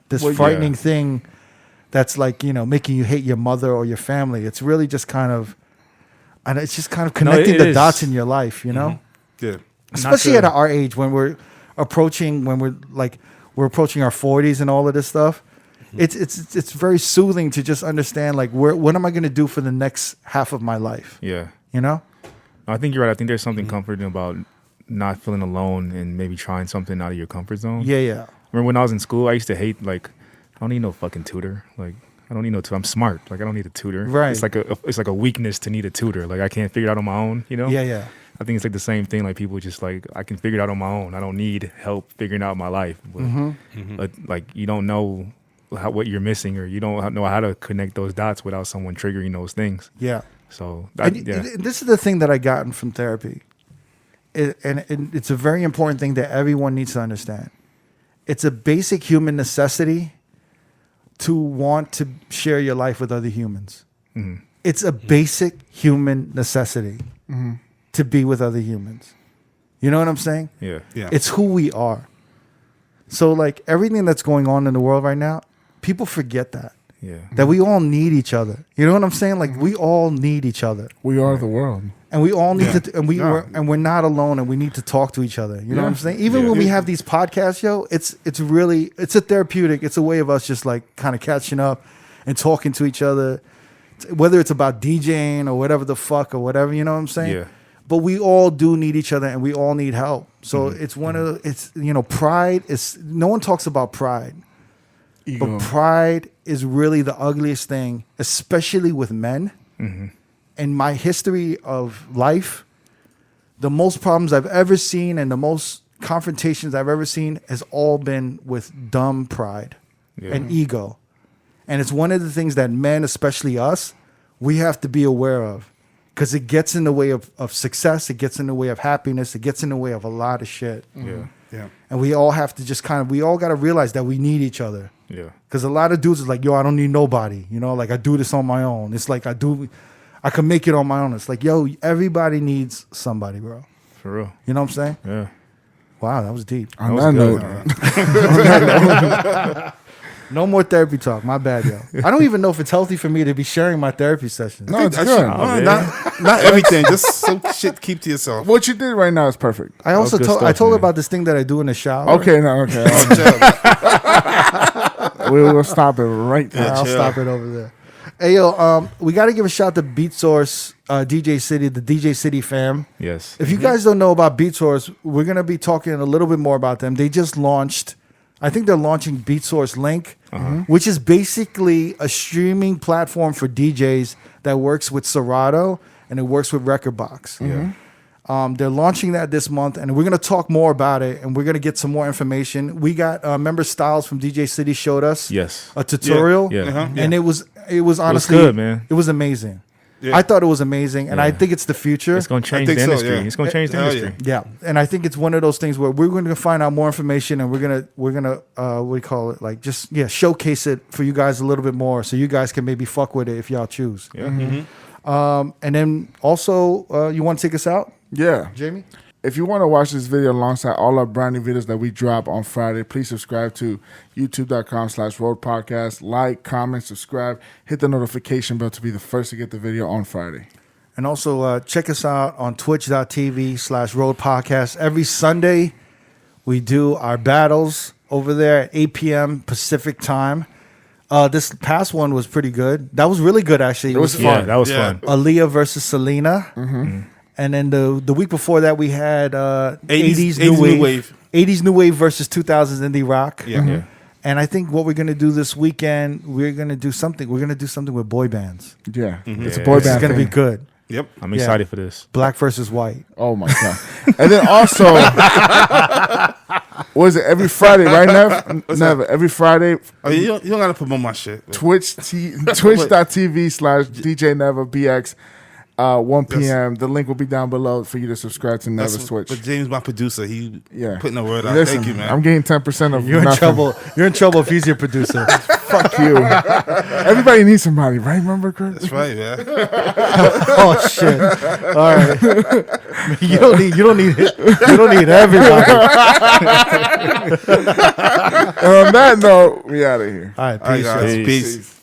this frightening thing that's like, you know, making you hate your mother or your family. It's really just kind of, and it's just kind of connecting the dots in your life, you know? Yeah. Especially at our age when we're approaching our 40s and all of this stuff. It's very soothing to just understand like what am I going to do for the next half of my life? Yeah. You know? I think you're right. I think there's something comforting about not feeling alone and maybe trying something out of your comfort zone. Yeah, yeah. Remember when I was in school, I used to hate, like, I don't need no fucking tutor. Like, I don't need no tutor. I'm smart. Like, I don't need a tutor. Right. It's like a weakness to need a tutor. Like, I can't figure it out on my own, you know? Yeah, yeah. I think it's like the same thing. Like, people just like, I can figure it out on my own. I don't need help figuring out my life. But like, you don't know what you're missing, or you don't know how to connect those dots without someone triggering those things. Yeah. So, This is the thing that I gotten from therapy. And it's a very important thing that everyone needs to understand. It's a basic human necessity to want to share your life with other humans. It's a basic human necessity to be with other humans. You know what I'm saying? Yeah. It's who we are. So like everything that's going on in the world right now, people forget that. Yeah. That we all need each other. You know what I'm saying? Like we all need each other. We are the world. And we all need Yeah. to, and we're not alone, and we need to talk to each other. You know what I'm saying? Even when we have these podcasts, yo, it's a therapeutic. It's a way of us just like kind of catching up and talking to each other, whether it's about DJing or whatever the fuck or whatever. You know what I'm saying? Yeah. But we all do need each other, and we all need help. So it's pride is. No one talks about pride, but pride is really the ugliest thing, especially with men. In my history of life, the most problems I've ever seen and the most confrontations I've ever seen has all been with dumb pride and ego. And it's one of the things that men, especially us, we have to be aware of, because it gets in the way of success. It gets in the way of happiness. It gets in the way of a lot of shit. Yeah. And we all have to just we all got to realize that we need each other. Yeah. Because a lot of dudes is like, yo, I don't need nobody. You know, like I do this on my own. It's like I can make it on my own. It's like, yo, everybody needs somebody, bro. For real. You know what I'm saying? Yeah. Wow, that was deep. On that note, No more therapy talk. My bad, yo. I don't even know if it's healthy for me to be sharing my therapy sessions. no, it's That good. shit- not everything. Just some shit keep to yourself. What you did right now is perfect. I also good told stuff, her man. about this thing that I do in the shower. Okay, we will stop it right there. I'll stop it over there. Hey, yo, we got to give a shout to Beat Source, DJ City, the DJ City fam. Yes. If you guys don't know about Beat Source, we're going to be talking a little bit more about them. They just launched, I think they're launching Beat Source Link, which is basically a streaming platform for DJs that works with Serato and it works with Rekordbox. They're launching that this month, and we're going to talk more about it, and we're going to get some more information. We got member Styles from DJ City showed us Yes. a tutorial, Yeah. and it was honestly good, man. It was amazing. Yeah. I thought it was amazing, and I think it's the future. It's going to change think the so, industry. yeah. It's going to change the Hell industry. Yeah, and I think it's one of those things where we're going to find out more information, and we're gonna what do you call it? Like just showcase it for you guys a little bit more, so you guys can maybe fuck with it if y'all choose. Yeah. And then also, you want to take us out, Yeah. Jamie? If you want to watch this video alongside all our brand new videos that we drop on Friday, please subscribe to youtube.com/R.O.A.D podcast. Like, comment, subscribe, hit the notification bell to be the first to get the video on Friday. And also check us out on twitch.tv/R.O.A.D podcast. Every Sunday, we do our battles over there at 8 p.m. Pacific time. This past one was pretty good. That was really good, actually. It was fun. Yeah, that was Yeah. fun. Aaliyah versus Selena. And then the week before that, we had 80s New Wave. 80s New Wave versus 2000s Indie Rock. Yeah. And I think what we're going to do this weekend, we're going to do something. We're going to do something with boy bands. Yeah. It's a Yeah. boy This is band going to be thing. good. Yep. I'm excited for this. Black versus white. Oh, my God. And then also, what is it? Every Friday, right, Nev? Never. Every Friday, Oh, you don't gotta promote my shit. twitch.tv/DJ Never BX. 1 p.m. The link will be down below for you to subscribe to Never's Twitch. But James, my producer, he Yeah. putting the word out. Listen, Thank you, man. I'm getting 10% of You're in nothing. trouble. You're in trouble if he's your producer. Fuck you. Everybody needs somebody, right? Remember, Chris? That's right, man. Oh shit! All right, you don't need it. You don't need everybody. And on that note, we out of here. All right, All right, peace. guys. Yo. Peace.